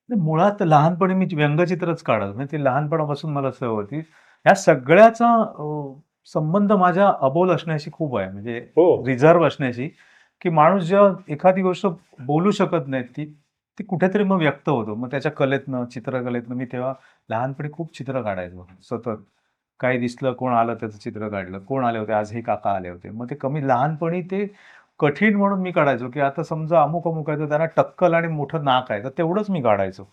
नाही, मुळात लहानपणी मी व्यंगचित्रच काढायचो. म्हणजे ती लहानपणापासून मला सवय होती. ह्या सगळ्याचा संबंध माझ्या अबोल असण्याशी खूप आहे. म्हणजे हो. रिझर्व्ह असण्याशी, की माणूस जेव्हा एखादी गोष्ट बोलू शकत नाही ती ती कुठेतरी मग व्यक्त होतो. मग त्याच्या कलेतनं, चित्रकलेतनं मी तेव्हा लहानपणी खूप चित्र काढायचो सतत. काही दिसलं, कोण आलं त्याचं चित्र काढलं. कोण आले होते? आज हे काका आले होते. मग ते कमी लहानपणी ते कठीण म्हणून मी काढायचो, की आता समजा अमुक-अमुक आहे, तर त्यांना टक्कल आणि मोठं नाक आहे, तर तेवढंच मी काढायचो.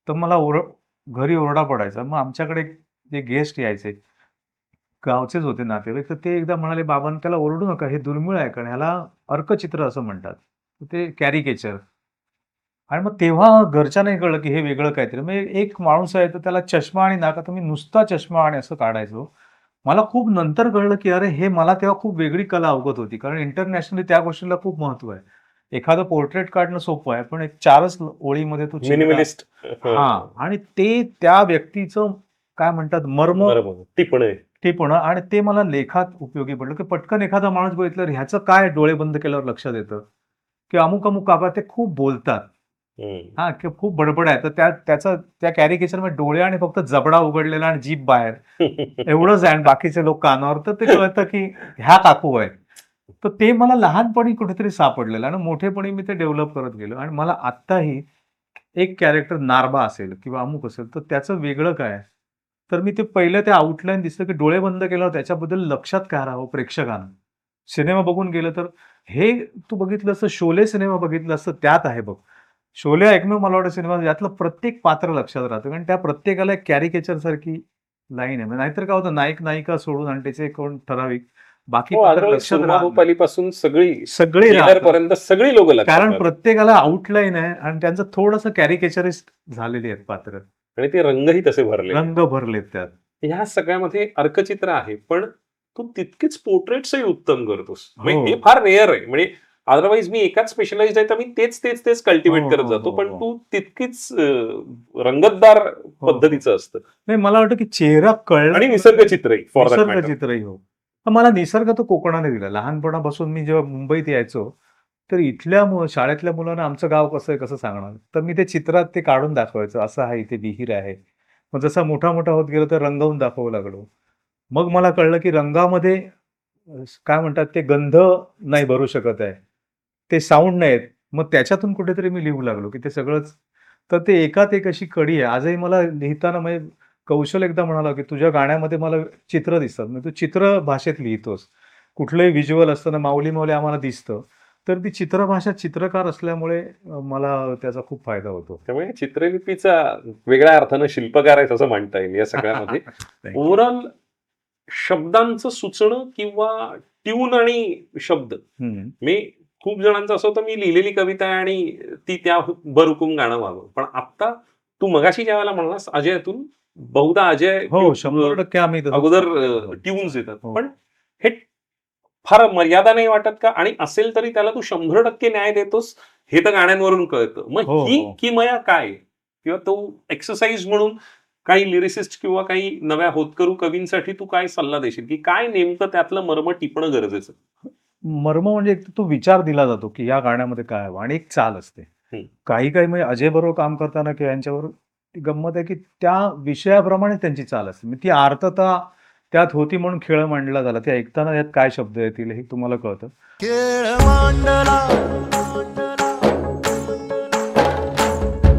तर मला घरी ओरडा पडायचा. मग आमच्याकडे जे गेस्ट यायचे, गावचेच होते नातेवाईक, तर ते एकदा म्हणाले, "बाबांनो त्याला ओरडू नका, हे दुर्मिळ आहे, कारण ह्याला अर्कचित्र असं म्हणतात." तर ते कॅरिकेचर. आणि मग तेव्हा घरच्यांनाही कळलं, की हे वेगळं काहीतरी. म्हणजे एक माणूस आहे, तर त्याला चष्मा आणि नाक, आता मी नुसता चष्मा आणि असं काढायचो. मला खूप नंतर कळलं, की अरे हे मला तेव्हा खूप वेगळी कला अवगत होती. कारण इंटरनॅशनली त्या गोष्टीला खूप महत्त्व आहे. एखादं पोर्ट्रेट काढणं सोपं आहे, पण एक 4च ओळीमध्ये तो चित्र मिनिमलिस्ट हां. आणि ते त्या व्यक्तीचं काय म्हणतात मर्म बरोबर. टिपणे. टिपणं आणि ते मला लेखात उपयोगी पडलं, की पटकन एखादा माणूस बघितल्यावर ह्याचं काय डोळे बंद केल्यावर लक्षात येतं. की अमुक अमुक काका ते खूप बोलतात, हा की खूप बडबड आहे, तर त्या कॅरिकेचर मध्ये डोळे आणि फक्त जबडा उघडलेला आणि जीभ बाहेर एवढंच आहे आणि बाकीचे लोक कानावर, तर ते कळतं की ह्या काकू आहेत. तर ते मला लहानपणी कुठेतरी सापडलेलं आणि मोठेपणी मी ते डेव्हलप करत गेलो आणि मला आत्ताही एक कॅरेक्टर नारबा असेल किंवा अमुक असेल, तर त्याचं वेगळं काय आहे? तर मी ते पहिलं ते आउटलाईन दिसतं, की डोळे बंद केल्यावर त्याच्याबद्दल लक्षात काय राहावं प्रेक्षकांना. सिनेमा बघून गेलं तर हे तू बघितलं असतं, शोले सिनेमा बघितलं असतं, त्यात आहे बघ. शोले एकमेव मला वाटतं सिनेमा यातलं प्रत्येक पात्र लक्षात राहतं कारण त्या प्रत्येकाला एक कॅरिकेचर सारखी लाईन आहे. म्हणजे नाहीतर काय होतं, नायक-नायिका सोडून आणि त्याचे कोण ठराविक बाकी हो, पात्र अदरवाईज लक्षात सुरमा राहत नाही. भोपाली पासून सगळी सगळे जेलर राहतात. पर्यंत सगळी लोक लक्षात कारण राहतात. प्रत्येकाला आउटलाईन आहे आणि त्यांचं थोडंसं कॅरिकेचरिस्ट झालेली आहेत पात्र. आणि ते रंगही तसे भरले. रंग भरलेत त्यात. ह्या सगळ्यामध्ये अर्कचित्र आहे, पण तू तितकीच पोर्ट्रेट्सही उत्तम करतोस. हो. म्हणजे हे फार रेअर आहे. म्हणजे अदरवाईज मी एकाच स्पेशलाइज्ड आहे तर मी तेच कल्टिवेट हो, करत हो, जातो, हो, पण हो. तू तितकीच रंगतदार हो. पद्धतीचं असतं. नाही, मला वाटतं की चेहरा कळला आणि निसर्गचित्रही फॉर दॅट मॅटर. निसर्गचित्रही हो. तर मला निसर्ग तो कोकणाने दिला. लहानपणापासून मी जेव्हा मुंबईत यायचो, तर इथल्या शाळेतल्या मुलांना आमचं गाव कसं आहे, कसं सांगणार? तर मी ते चित्रात ते काढून दाखवायचो. असं आहे, इथे विहीर आहे. मग जसा मोठा होत गेलो, तर रंगवून दाखवू लागलो. मग मला कळलं की रंगामध्ये काय म्हणतात ते गंध नाही भरू शकत आहे. ते साउंड नाहीत. मग त्याच्यातून कुठेतरी मी लिहू लागलो, की ते सगळंच तर ते एकात एक अशी कडी आहे. आजही मला लिहिताना म्हणजे कौशल एकदा म्हणाला, की तुझ्या गाण्यामध्ये मला चित्र दिसतात. म्हणजे तू चित्र भाषेत लिहितोस. कुठलंही व्हिज्युअल असताना माऊली आम्हाला दिसतं. तर ती चित्रभाषा चित्रकार असल्यामुळे मला त्याचा खूप फायदा होतो. त्यामुळे चित्रलिपीचा वेगळ्या अर्थानं शिल्पकार आहे असं म्हणता येईल या सगळ्यामध्ये. Thank you. ओव्हरऑल शब्दांचं सुचणं किंवा ट्यून आणि शब्द, हं. मी खूप जणांचं असं होतं, मी लिहिलेली कविता आहे आणि ती त्या बरहुकूम गाणं व्हावं. पण आता तू मगाशी ज्या वेळेला म्हणलास अजयतून, बहुधा अजय हो, 100% आम्ही तसंच अगोदर करतो. ट्यून्स येतात. हो. पण हे फार मर्यादा नाही वाटत का? आणि असेल तरी त्याला तू 100% न्याय देतोस हे तर गाण्यांवरून कळतं. मग हो, ही हो. किमया काय? किंवा तो एक्सरसाइज म्हणून काही लिरिसिस्ट किंवा काही नव्या होतकरू कवींसाठी तू काय सल्ला देशील, की काय नेमकं त्यातलं मर्म टिपणं गरजेचं? मर्म म्हणजे एक तो विचार दिला जातो, की या गाण्यामध्ये काय हवं आणि एक चाल असते. हं. काही म्हणजे अजय बरोबर काम करताना किंवा यांच्याबरोबर ती गंमत आहे, की त्या विषयाप्रमाणे त्यांची चाल असते. म्हणजे ती आर्तता त्यात होती म्हणून खेळ मांडला झाला. ते ऐकताना यात काय शब्द येतील हे तुम्हाला कळतं. खेळ मांडला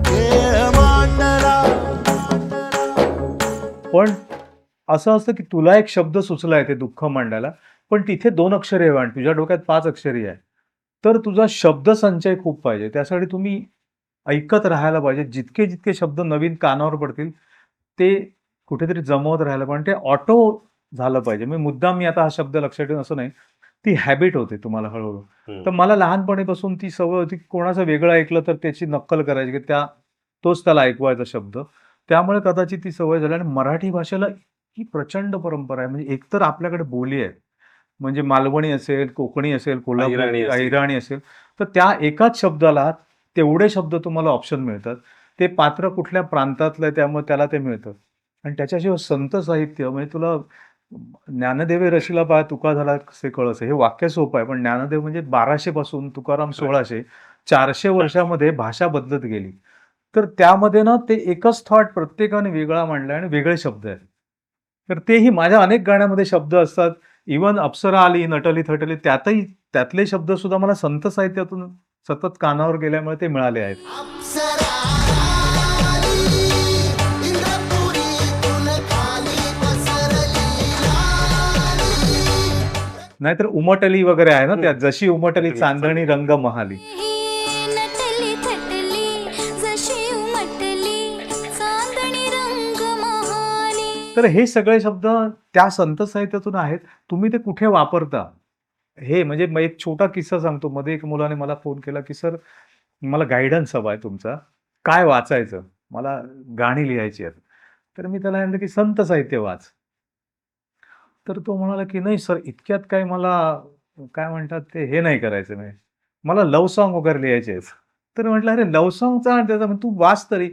खेळ मांडला पण असं असतं, की तुला एक शब्द सुचलाय ते दुःख मांडायला, पण तिथे 2 अक्षरे आहे आणि तुझ्या डोक्यात 5 अक्षरी आहे. तर तुझा शब्दसंचय खूप पाहिजे. त्यासाठी तुम्ही ऐकत राहायला पाहिजे. जितके शब्द नवीन कानावर पडतील, ते कुठेतरी जमवत राहायला पाहिजे. ते ऑटो झालं पाहिजे. म्हणजे मुद्दाम मी आता हा शब्द लक्षात ठेवेन असं नाही. ती हॅबिट होते तुम्हाला हळू-हळू. हं. तर मला लहानपणीपासून ती सवय होती, की कोणाचं वेगळं ऐकलं तर त्याची नक्कल करायची, की तोच त्याला ऐकवायचा शब्द. त्यामुळे कदाचित ती सवय झाली आणि मराठी भाषेला इतकी प्रचंड परंपरा आहे. म्हणजे एकतर आपल्याकडे बोली आहे. म्हणजे मालवणी असेल, कोकणी असेल, अहिराणी कोल्हापुरी, असेल. अहिराणी असेल, तर त्या एकाच शब्दाला तेवढे शब्द तुम्हाला ऑप्शन मिळतात. ते पात्र कुठल्या प्रांतातलं आहे त्यामुळे त्याला ते मिळतं. आणि त्याच्याशिवाय संत साहित्य म्हणजे तुला ज्ञानदेवे रशिला पाय तुका झाला कसे कळसे हे वाक्य सोपं आहे. पण ज्ञानदेव म्हणजे 1200 पासून तुकाराम 1600 400 वर्षामध्ये भाषा बदलत गेली. तर त्यामध्ये ना ते एकच थॉट प्रत्येकाने वेगळा मांडलाय आणि वेगळे शब्द आहेत. तर तेही माझ्या अनेक गाण्यामध्ये शब्द असतात. इव्हन अप्सरा आली, नटली थटली त्यातले शब्द सुद्धा मला संत साहित्यातून सतत कानावर गेल्यामुळे ते मिळाले आहेत. अप्सरा आली, इंद्रपुरीतून खाली पसरली लाली. नाहीतर उमटली वगैरे आहे ना त्यात, जशी उमटली चांदणी रंग महाली. नटली थटली जशी उमटली चांदणी रंग महाली. तर हे सगळे शब्द त्या संत साहित्यातून आहेत. तुम्ही ते कुठे वापरता? हे म्हणजे मग एक छोटा किस्सा सांगतो. मध्ये एक मुलाने मला फोन केला, की "सर, मला गाईडन्स हवा आहे तुमचा. काय वाचायचं? मला गाणी लिहायची आहेत." तर मी त्याला म्हटलं, की "संत साहित्य वाच." तर तो म्हणाला, की "नाही सर, इतक्यात काही मला काय म्हणतात ते हे नाही करायचं नाही. मला लव्ह सॉन्ग वगैरे लिहायचे आहेत." तर म्हटलं, "अरे लव्ह सॉन्गचा आणि त्याचा तू वाच तरी."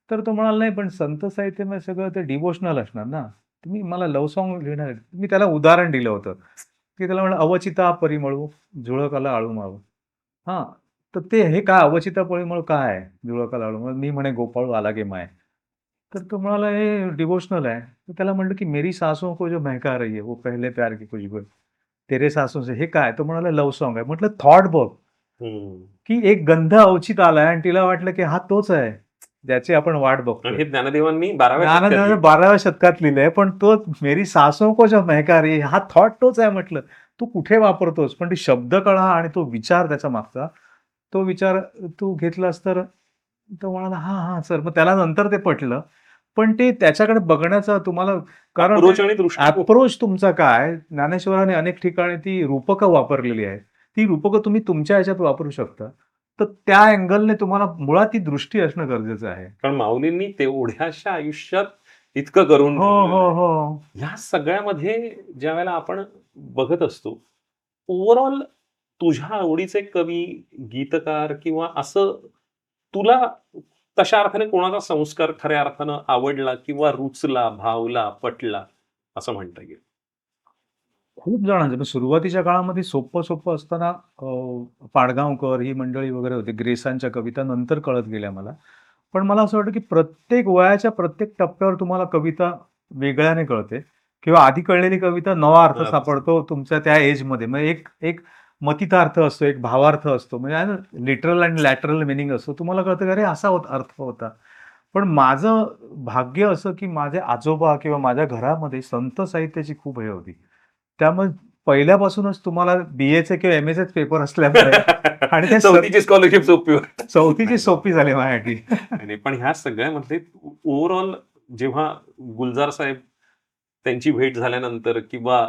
तर तो म्हणाला, "नाही, पण संत साहित्यामध्ये सगळं ते डिव्होशनल असणार ना. तुम्ही मला लव्ह सॉन्ग लिहिणार आहेत." मी त्याला उदाहरण दिलं होतं, की त्याला म्हणलं, "अवचिता परिमळू, झुळकाला आळू मावू." हां, तर ते हे काय अवचितापळीमुळे काय जुळका लाडू मग मी म्हणे गोपाळू आला गे माय तर तो म्हणाला हे डिवोशनल आहे तर त्याला म्हणलं की मेरी सासों को जो महका रही है वो पहले प्यार की खुशबू है. तेरे सासों से हे काय तो म्हणाला लव्ह सॉन्ग आहे म्हटलं थॉट बघ की एक गंध अवचित आलाय आणि तिला वाटलं की हा तोच आहे ज्याची आपण वाट आणि बघतो हे ज्ञानदेवांनी 12व्या ज्ञानदेवाने शतकात लिहिलं. 12व्या शतकात लिहिलंय पण तो मेरी सासों को जो महका रही है हा थॉट तोच आहे म्हटलं तू कुठे वापरतोस पण ती शब्दकळा आणि तो विचार त्याच्या मागचा तो विचार तू घेतलास तर तो म्हणाला हा हा सर मग त्याला नंतर ते पटलं पण ते त्याच्याकडे बघण्याचा तुम्हाला कारण Approach आणि दृष्टिकोन. अप्रोच तुमचा काय ज्ञानेश्वराने अनेक ठिकाणी ती रूपकं वापरलेली आहेत ती रूपकं तुम्ही तुमच्या ह्याच्यात वापरू शकता तर त्या अँगलने तुम्हाला मुळात ती दृष्टी असणं गरजेचं आहे कारण माऊलींनी तेवढ्याशा आयुष्यात इतकं करून हो ठेवलेलं हो आहे. हो ह्या सगळ्यामध्ये ज्या वेळेला आपण बघत असतो ओव्हरऑल तुझ्या आवडीचे कवी गीतकार किंवा असं तुला तशा अर्थाने कोणाचा संस्कार खऱ्या अर्थानं आवडला किंवा रुचला भावला पटला असं म्हणता येईल. खूप जणांचे म्हणजे सुरुवातीच्या काळामध्ये सोपं सोपं असताना पाडगावकर ही मंडळी वगैरे होती ग्रेसांच्या कविता नंतर कळत गेल्या मला पण मला असं वाटतं की प्रत्येक वयाच्या प्रत्येक टप्प्यावर तुम्हाला कविता वेगळ्याने कळते किंवा आधी कळलेली कविता नवा अर्थ अर्थ. सापडतो तुमच्या त्या एजमध्ये म्हणजे एक एक मतितार्थ असतो एक भावार्थ असतो म्हणजे लिटरल आणि लॅटरल मिनिंग असतो तुम्हाला कळतं की अरे असा अर्थ होता पण माझं भाग्य असं की माझे आजोबा किंवा माझ्या घरामध्ये संत साहित्याची खूप हे होती त्यामुळे पहिल्यापासूनच तुम्हाला बीएचे किंवा एम एचे पेपर असल्यामुळे आणि ते चौथीची स्कॉलरशिप सोपी होती. चौथीची सोपी झाली माझ्यासाठी आणि पण ह्या सगळ्यामध्ये ओव्हरऑल जेव्हा गुलजार साहेब त्यांची भेट झाल्यानंतर किंवा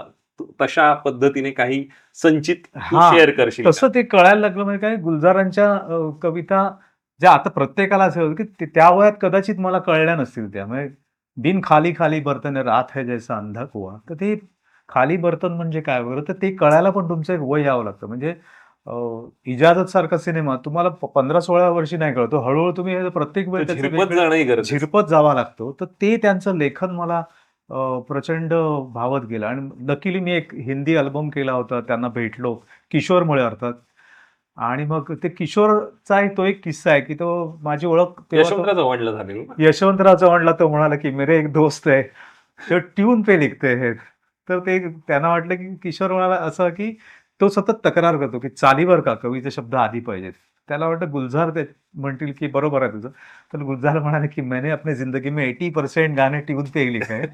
तशा पद्धतीने काही संचित हा, शेअर करशील तसं का? ते कळायला लागलं म्हणजे काय गुलजारांच्या कविता ज्या आता प्रत्येकाला असं होतं की त्या वयात कदाचित मला कळल्या नसतील त्या म्हणजे दिन खाली खाली बर्तन है, रात है जैसा अंधा कुआ तर ते खाली बर्तन म्हणजे काय वगैरे तर ते कळायला पण तुमचं एक वय यावं लागतं म्हणजे इजाजत सारखा सिनेमा तुम्हाला 15-16 वर्षी नाही कळतो हळूहळू तुम्ही हे प्रत्येक वेळी त्याचं झिरपत वेगवेगळं- जाणंही गरजेचं आहे. झिरपत जावा लागतो तर ते त्यांचं लेखन मला प्रचंड भावत गेलं आणि नक्कीली मी एक हिंदी अल्बम केला होता त्यांना भेटलो किशोरमुळे अर्थात आणि मग ते किशोरचा तो एक किस्सा आहे की तो माझी ओळख तेव्हा तो- यशवंतराव चव्हाणला झालेलं ना? यशवंतराव चव्हाणला तो म्हणाला की मेरे एक दोस्त आहे तो ट्यून पे लिखते हैं तर ते त्यांना वाटलं की किशोर म्हणाला असं की तो सतत तक्रार करतो की चालीवर का कवीचे शब्द आधी पाहिजेत त्याला वाटतं गुलजार ते म्हणतील की बरोबर आहे तुझं तर गुलजार म्हणाले की मैंने अपनी जिंदगी में 80% गाणे ट्यून पे ही लिखे हैं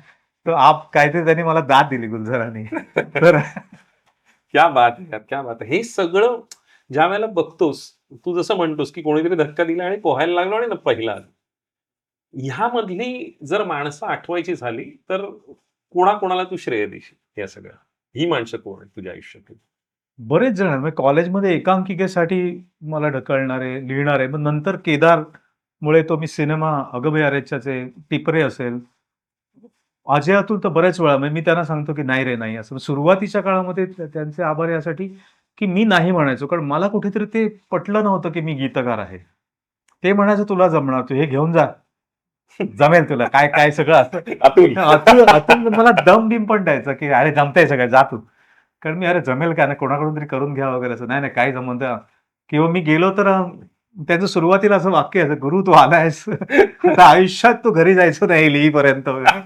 तर आप काहीतरी त्यांनी मला दाद दिली गुलजारांनी तर क्या बात आहे यार, क्या बात आहे. हे सगळं ज्या वेळेला बघतोस तू जसं म्हणतोस की कोणीतरी धक्का दिला आणि पोहायला लागलो आणि ना पहिला आला. ह्यामधली जर माणसं आठवायची झाली तर कोणाकोणाला तू श्रेय देशील या सगळ्या ही माणसं कोण आहेत तुझ्या आयुष्यातील? बरेच जण आहेत. म्हणजे कॉलेजमध्ये एकांकिकेसाठी मला ढकलणारे लिहिणारे मग नंतर केदारमुळे तो मी सिनेमा अगबे अरेच्चाचे टिपरे असेल अजय अतुल तर बऱ्याच वेळा म्हणजे मी त्यांना सांगतो की नाही रे नाही असं सुरुवातीच्या काळामध्ये त्यांचे आभार यासाठी की मी नाही म्हणायचो कारण मला कुठेतरी ते पटलं नव्हतं की मी गीतकार आहे ते म्हणायचं तुला जमणार तू हे घेऊन जा जमेल तुला काय काय सगळं असतं अतुल अतुल अतुल मला दम बिम पण द्यायचं की अरे जमतंय सगळं जा तू कारण मी अरे जमेल का ना कोणाकडून तरी करून घ्या वगैरे असं नाही नाही काय जमत किंवा मी गेलो तर त्याचं सुरुवातीला असं वाक्य आहे गुरु तू आलायस आता आयुष्यात तू घरी जायचं नाही लिहीपर्यंत वगैरे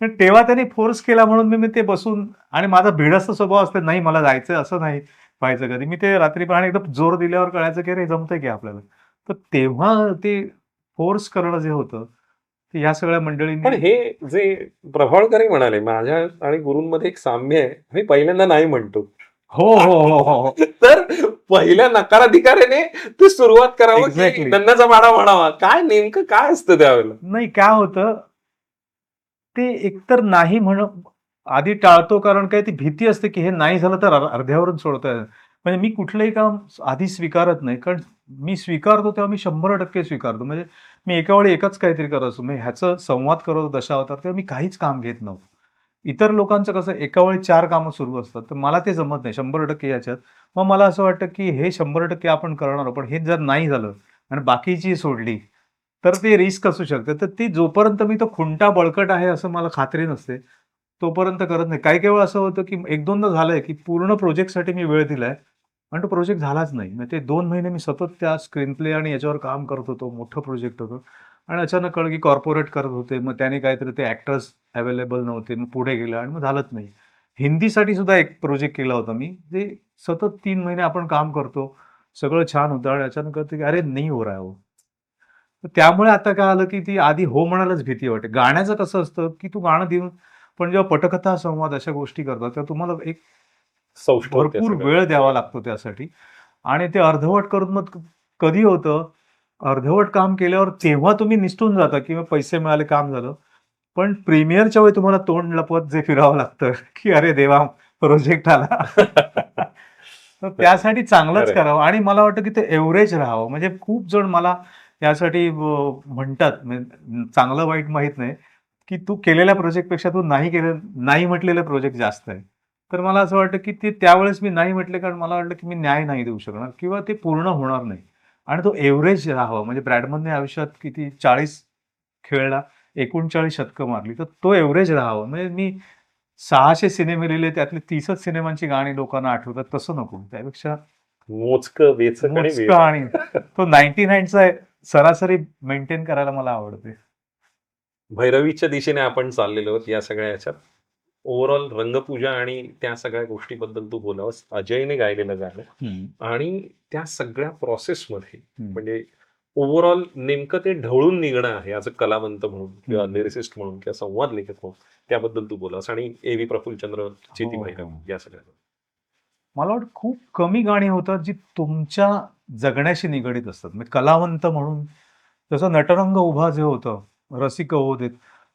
पण तेव्हा त्यांनी फोर्स केला म्हणून मी ते बसून आणि माझा भिडस्त स्वभाव असते नाही मला जायचं असं नाही पाहायचं कधी मी ते रात्री पण एकदम जोर दिल्यावर कळायचं की अरे जमतंय की आपल्याला तर तेव्हा ते फोर्स करणं जे होतं ते ह्या सगळ्या पण मंडळींनी हे जे प्रभावळकरही म्हणाले माझ्या आणि गुरूंमध्ये एक साम्य आहे मी पहिल्यांदा नाही म्हणतो हो हो हो हो तर पहिल्या नकाराधिकाऱ्याने ते सुरुवात करावं की Exactly. धन्याचा माडा म्हणावा काय नेमकं काय असतं त्यावेळेला नाही काय होतं ते एकतर नाही म्हण आधी टाळतो कारण काय ती भीती असते की हे नाही झालं तर अर्ध्यावरून सोडतोय म्हणजे मी कुठलंही काम आधी स्वीकारत नाही कारण मी स्वीकारतो तेव्हा मी 100% स्वीकारतो म्हणजे मी एका वेळी एकच काहीतरी करत असतो म्हणजे ह्याचं संवाद करत होतो दशावतार तेव्हा मी काहीच काम घेत नव्हतो इतर लोकांचं कसं एका वेळी 4 कामं सुरू असतात तर मला ते जमत नाही 100% याच्यात मग मला असं वाटतं की हे 100% आपण करणार आहोत पण हे जर नाही झालं आणि बाकीची सोडली तर ते रिस्क असू शकते तर ती जोपर्यंत मी तो खुंटा बळकट आहे असं मला खात्री नसते तोपर्यंत करत नाही काही काही वेळा असं होतं की 1-2दा झालंय की पूर्ण प्रोजेक्टसाठी मी वेळ दिलाय आणि तो प्रोजेक्ट झालाच नाही. मग ते 2 महिने मी सतत त्या स्क्रीन प्ले आणि याच्यावर काम करत होतो. मोठं प्रोजेक्ट होतं आणि अचानक कळलं की कॉर्पोरेट करत होते. मग त्याने काहीतरी ते ॲक्टर्स अवेलेबल नव्हते. मग पुढे गेलं आणि मग झालंच नाही. हिंदीसाठी सुद्धा एक प्रोजेक्ट केला होता मी. जे सतत 3 महिने आपण काम करतो. सगळं छान होतं आणि अचानक कळतं की अरे नहीं हो रहा है वो. तर त्यामुळे आता काय आलं की ती आधी हो म्हणायलाच भीती वाटते. गाण्याचं कसं असतं की तू गाणं देऊन पण जेव्हा पटकथा, संवाद अशा गोष्टी करतात तेव्हा तुम्हाला एक सौष्ठव होते भरपूर सगळं. वेळ द्यावा लागतो त्यासाठी आणि ते अर्धवट करून मग कधी होतं, अर्धवट काम केल्यावर तेव्हा तुम्ही निसटून जाता किंवा पैसे मिळाले, काम झालं. पण प्रीमियरच्या वेळी तुम्हाला तोंड लपवत जे फिरावं लागतं, की अरे देवा प्रोजेक्ट आला. तर त्यासाठी चांगलंच खरंय. करावं आणि मला वाटतं की ते एव्हरेज राहावं. म्हणजे खूप जण मला यासाठी म्हणतात, म्हणजे चांगलं वाईट माहीत नाही, की तू केलेल्या प्रोजेक्टपेक्षा तू नाही म्हटलेले प्रोजेक्ट जास्त आहे. तर मला असं वाटतं की ते त्यावेळेस मी नाही म्हटले कारण मला वाटलं की मी न्याय नाही देऊ शकणार किंवा ते पूर्ण होणार नाही आणि तो एव्हरेज राहावा. म्हणजे ब्रॅडमनने आयुष्यात किती 40 खेळला, 39 शतकं मारली. तर तो एव्हरेज राहावा. म्हणजे मी 600 सिनेमे लिहिले त्यातले 30च सिनेमांची गाणी लोकांना आठवतात तसं नको. त्यापेक्षा मोजकं, वेचक आणि मोजकं वेगळं. आणि तो 99चा सरासरी मेंटेन करायला मला आवडते. भैरवीच्या दिशेने आपण चाललेलो आहोत या सगळ्या ह्याच्यात. ओव्हरऑल रंगपूजा आणि त्या सगळ्या गोष्टीबद्दल तू बोलावंस. अजयने गायलेलं गाणं आणि त्या सगळ्या प्रोसेसमध्ये म्हणजे ओव्हरऑल नेमकं ते ढवळून निघणं आहे ॲज अ कलावंत म्हणून किंवा हम्म. लिरिसिस्ट म्हणून किंवा संवाद लेखक म्हणून त्याबद्दल तू बोलावंस आणि ए.व्ही. प्रफुल्लचंद्र, चेती हो, भैरवी हो. या सगळ्या. मला वाटतं खूप कमी गाणी होतात जी तुमच्या जगण्याशी निगडीत असतात. म्हणजे कलावंत म्हणून जसं नटरंग उभा जे होतं, रसिक होऊ देत,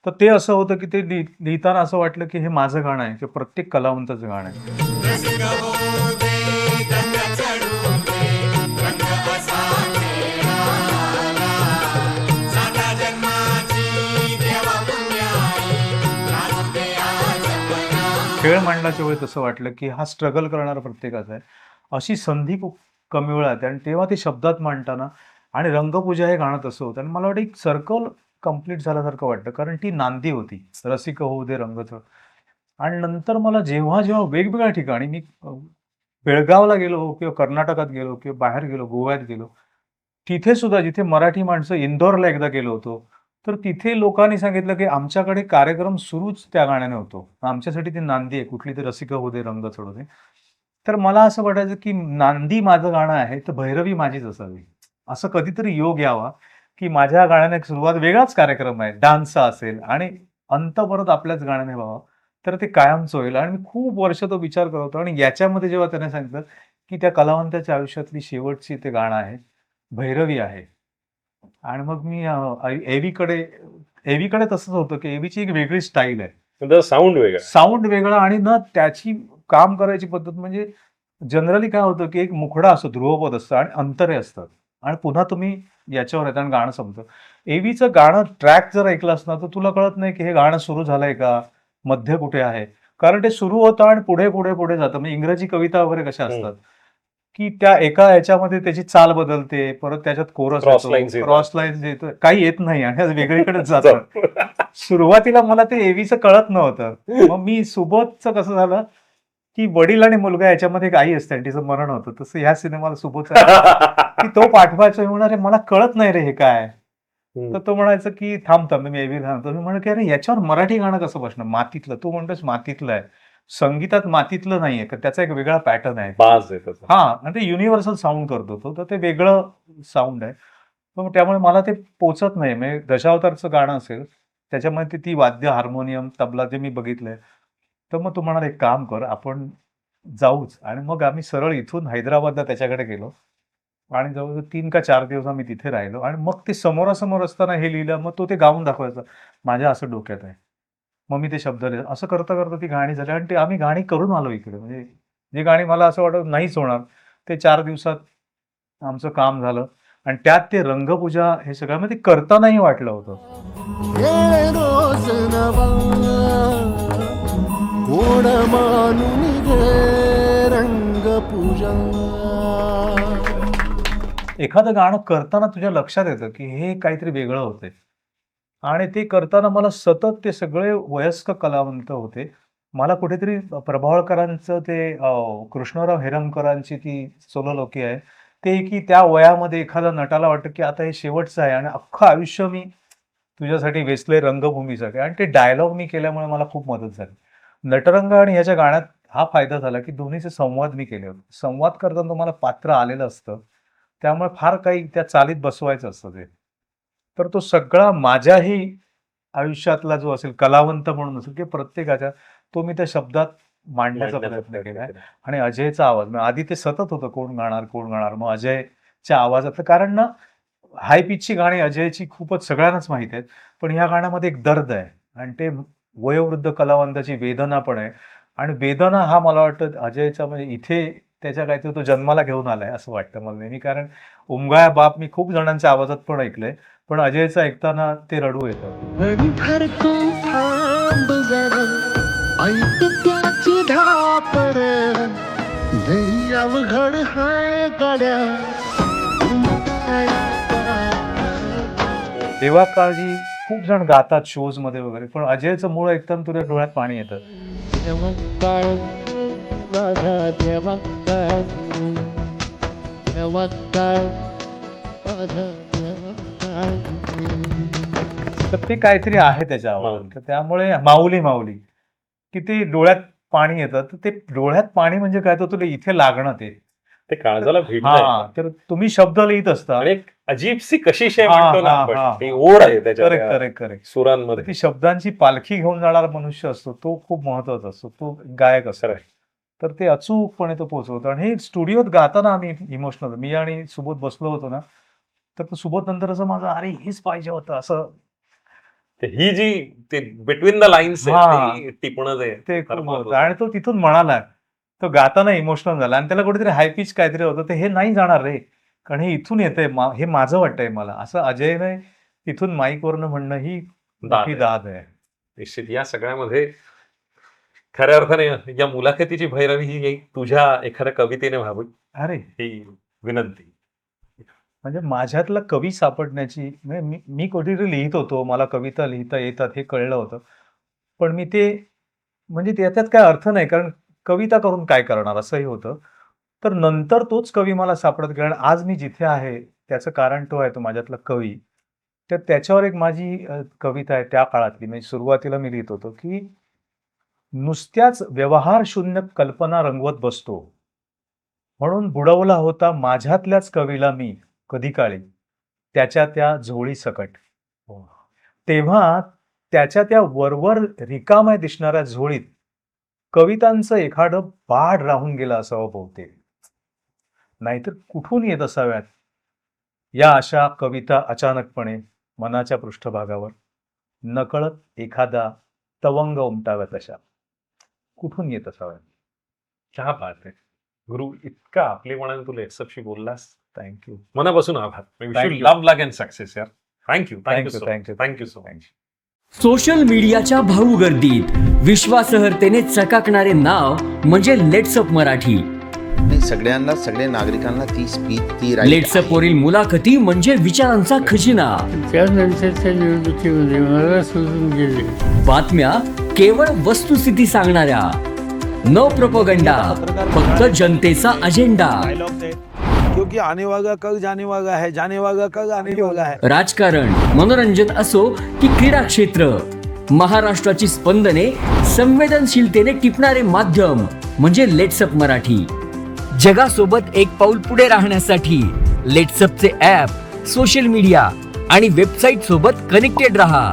तर ते असं होतं की ते लिहिताना असं वाटलं की हे माझं गाणं आहे किंवा प्रत्येक कलावंताचं गाणं आहे. खेळ मांडल्याच्या वेळी तसं वाटलं की हा स्ट्रगल करणारा प्रत्येकाचा आहे. अशी संधी खूप कमी वेळा येते आणि तेव्हा ते शब्दात मांडताना आणि रंगपूजा हे गाणं तसं होतं आणि मला वाटतं एक सर्कल कंप्लीट झाल्यासारखं वाटतं कारण ती नांदी होती. रसिक होऊ दे रंगचढ आणि नंतर मला जेव्हा जेव्हा वेगवेगळ्या ठिकाणी मी बेळगावला गेलो किंवा कर्नाटकात गेलो किंवा बाहेर गेलो, गोव्यात गेलो. तिथे सुद्धा जिथे मराठी माणसं इंदोरला एकदा गेलो होतो. तर तिथे लोकांनी सांगितलं, की आमच्याकडे कार्यक्रम सुरूच त्या गाण्याने होतो. आमच्यासाठी ती नांदी आहे. कुठली तरी रसिक होऊ दे, रंग चढू दे. तर मला असं वाटायचं, की नांदी माझं गाणं आहे, तर भैरवी माझीच असावी. असं कधीतरी योग यावा, की माझ्या गाण्याने एक सुरुवात वेगळाच कार्यक्रम आहे. डान्सचा असेल आणि अंत परत आपल्याच गाण्याने व्हावा. तर ते कायमचं होईल आणि मी खूप वर्ष तो विचार करत होतो आणि याच्यामध्ये जेव्हा त्याने सांगितलं, की त्या कलावंताच्या आयुष्यातली शेवटची ते गाणं आहे, भैरवी आहे. आणि मग मी एव्हीकडे तसंच होतं, की एव्हीची एक वेगळी स्टाईल आहे. साऊंड वेगळा. साउंड वेगळा आणि ना त्याची काम करायची पद्धत म्हणजे जनरली काय होतं, की एक मुखडा असतो, ध्रुवपद असतं आणि अंतरे असतात आणि पुन्हा तुम्ही याच्यावर येता आणि गाणं संपतं. एव्हीचं गाणं ट्रॅक जर ऐकलास ना, तर तुला कळत नाही, की हे गाणं सुरू झालंय का? मध्य कुठे आहे? कारण ते सुरू होतं आणि पुढे, पुढे, पुढे जातं. म्हणजे इंग्रजी कविता वगैरे कशा असतात, की त्या एका ह्याच्यामध्ये त्याची चाल बदलते, परत त्याच्यात कोरस Cross येतो, lines येतात. क्रॉस लाईन्स येतो, काही येत नाही आणि वेगळीकडेच जातं. सुरुवातीला मला ते एव्हीचं कळत नव्हतं. मग मी सुबोधचं कसं झालं, की वडील आणि मुलगा याच्यामध्ये एक आई असते आणि तिचं मरण होतं. तसं ह्या सिनेमाला सुबोधचा की तो पाठवायचा. मी म्हणाले मला कळत नाही रे हे काय? तर तो म्हणायचा की थांब मी एव्ही घालतो. मी म्हणलं की अरे याच्यावर मराठी गाणं कसं बसणार? मातीतलं. तू म्हणतोस मातीतलं आहे. संगीतात मातीतलं नाहीये का त्याचा एक वेगळा पॅटर्न आहे. बाज आहे त्याचा. हां, आणि ते युनिव्हर्सल साउंड करतो तो. तर ते वेगळं साउंड आहे. मग त्यामुळे मला ते पोहचत नाही. म्हणजे दशावतारचं गाणं असेल, त्याच्यामध्ये ती वाद्य, हार्मोनियम, तबला जे मी बघितलंय. तर मग तो म्हणाला, "एक काम कर, आपण जाऊच." आणि मग आम्ही सरळ इथून हैदराबादला त्याच्याकडे गेलो आणि जवळ-जवळ 3 का 4 दिवस आम्ही तिथे राहिलो आणि मग ते समोरासमोर असताना हे लिहिलं. मग तो ते गाऊन दाखवायचा. माझ्या असं डोक्यात आहे. मग मी ते शब्द लिहिलं. असं करता-करता ती गाणी झाली आणि ते आम्ही गाणी करून आलो इकडे. म्हणजे जी गाणी मला असं वाटत नाहीच होणार, ते 4 दिवसात आमचं काम झालं आणि त्यात ते रंगपूजा हे सगळं म्हणजे करतानाही वाटलं होतं. हे रोज नवा कोण मानून घे रंगपूजा. एखादं गाणं करताना तुझ्या लक्षात येतं, की हे काहीतरी वेगळं होतंय आणि ते करताना मला सतत ते सगळे वयस्क कलावंत होते मला कुठेतरी प्रभावळकरांचं ते कृष्णराव हेरमकरांची ती सोलोलोकी आहे ते, की त्या वयामध्ये एखाद्या नटाला वाटतं की आता हे शेवटचं आहे आणि अख्खं आयुष्य मी तुझ्यासाठी वेचलंय रंगभूमीसाठी, आणि ते डायलॉग मी केल्यामुळे मला खूप मदत झाली. नटरंग आणि ह्याच्या गाण्यात हा फायदा झाला की दोन्हीचे संवाद मी केले होते. संवाद करताना तुम्हाला पात्र आलेलं असतं, त्यामुळे फार काही त्या चालीत बसवायचं असतं ते. तर तो सगळा माझ्याही आयुष्यातला जो असेल कलावंत म्हणून असेल की प्रत्येकाच्या, तो मी त्या शब्दात मांडण्याचा प्रयत्न केला. आणि अजयचा आवाज, मग आधी ते सतत होतं कोण गाणार, मग अजयच्या आवाजात, कारण ना हाय पिचची गाणी अजयची खूपच सगळ्यांनाच माहिती आहेत, पण ह्या गाण्यामध्ये एक दर्द आहे आणि ते वयोवृद्ध कलावंताची वेदना पण आहे. आणि वेदना हा मला वाटतं अजयचा, म्हणजे इथे त्याच्या काहीतरी तो जन्माला घेऊन आलाय असं वाटतं मला नेहमी. कारण उमगाया बाप मी खूप जणांच्या आवाजात पण ऐकलंय, पण अजयचं ऐकताना ते रडू येतं. घडी भरतो थांब जरा, ऐक त्याची धापड, लई अवघड हाय गड्या. देवा काळजी खूप जण गातात शोज मध्ये वगैरे, पण अजयचं मूळ ऐकताना तुझ्या डोळ्यात पाणी येतं. देवा काळ माझा, देवा काळ, देवा काळ माझा, देवा काळ. तर ते काहीतरी आहे त्याच्या आवाजात, तर त्यामुळे माऊली की ते डोळ्यात पाणी येतं. तर ते डोळ्यात पाणी म्हणजे काय, तर तुला इथे लागणं ते काळजाला भेटलं हा. तर तुम्ही शब्द लिहित असता, आणि एक अजीबसी कशिश आहे हा, म्हणतो ना हा, आपण, हा. ती ओढ आहे त्याच्या करेक्ट त्या करेक्ट करेक्ट. सुरांमध्ये. ती शब्दांची पालखी घेऊन जाणारा मनुष्य असतो, तो खूप महत्वाचा असतो, तो गायक असतो. खरं आहे. तर ते अचूकपणे तो पोहोचवतो. आणि हे स्टुडिओत गाताना आम्ही इमोशनल, मी आणि सुबोध बसलो होतो ना, तर तो सुबोध नंतर असं माझं अरे हेच पाहिजे होतं असं, ते ही जी ते बिटवीन द लाईन्स हा. टिपणं जे ते फार खूप महत्त्वाचं. होतं. आणि तो तिथून म्हणाला, तो गाताना इमोशनल झाला आणि त्याला कुठेतरी हाय पिच काहीतरी होतं, ते हे नाही जाणार रे, कारण हे इथून येतंय, हे माझं वाटतंय मला, असं अजयने इथून माईकवरनं म्हणणं ही दाद मोठी आहे. दाद आहे. निश्चित या सगळ्यामध्ये खऱ्या अर्थाने या मुलाखतीची भैरवी ही एक तुझ्या एखाद्या कवितेने व्हावी अरे ही विनंती. म्हणजे माझ्यातला कवी सापडण्याची, म्हणजे मी कुठेतरी लिहित होतो, मला कविता लिहिता येतात हे कळलं होतं, पण मी ते, म्हणजे त्याच्यात काय अर्थ नाही, कारण कविता करून काय करणार असंही होतं. तर नंतर तोच कवी मला सापडत गेला आणि आज मी जिथे आहे त्याचं कारण तो आहे, तो माझ्यातला कवी. तर त्याच्यावर एक माझी कविता आहे त्या काळातली, म्हणजे सुरुवातीला मी लिहित होतो की नुसत्याच व्यवहार शून्य कल्पना रंगवत बसतो, म्हणून बुडवला होता माझ्यातल्याच कवीला मी कधी काळी त्याच्या त्या झोळी सकट. तेव्हा त्याच्या त्या वरवर रिकाम्या दिसणाऱ्या झोळीत कवितांचं एखादं बाढ राहून गेलं असावं बहुतेक, नाहीतर कुठून येत असाव्यात या अशा कविता अचानकपणे मनाच्या पृष्ठभागावर, नकळत एखादा तवंग उमटाव्यात अशा, कुठून येत असाव्यात. क्या बात आहे गुरु, इतका आपलेपणाने तू लेट्सअपशी बोललास, थँक्यू मनापासून आभार. Thank you. Love luck and success यार. Thank you thank you thank you thank you so much. Social मीडियाच्या भाऊ गर्दीत विश्वासार्हतेने चकाकणारे नाव म्हणजे लेट्सअप मराठी. नाही, सगळ्यांना, सगळ्या नागरिकांना ती स्पीच, ती right लेट्सअप आहे. वरील मुलाखती म्हणजे विचारांचा खजिना. त्यानंतरच्या निवडणुकीमध्ये मला सोडून गेले. बातम्या केवळ वस्तुस्थिती सांगणाऱ्या, न प्रोपगंडा, फक्त जनतेचा अजेंडा. क्योंकि आने वाला कल जाने वाला है, जाने वाला कल आने वाला है. राजकारण, मनोरंजन असो की क्रीडा क्षेत्र, महाराष्ट्राची स्पंदने संवेदनशीलतेने टिपणारे माध्यम म्हणजे लेट्सअप मराठी. जगासोबत एक पाऊल पुढे राहण्यासाठी लेट्सअपचे ॲप, सोशल मीडिया आणि वेबसाईट सोबत कनेक्टेड रहा.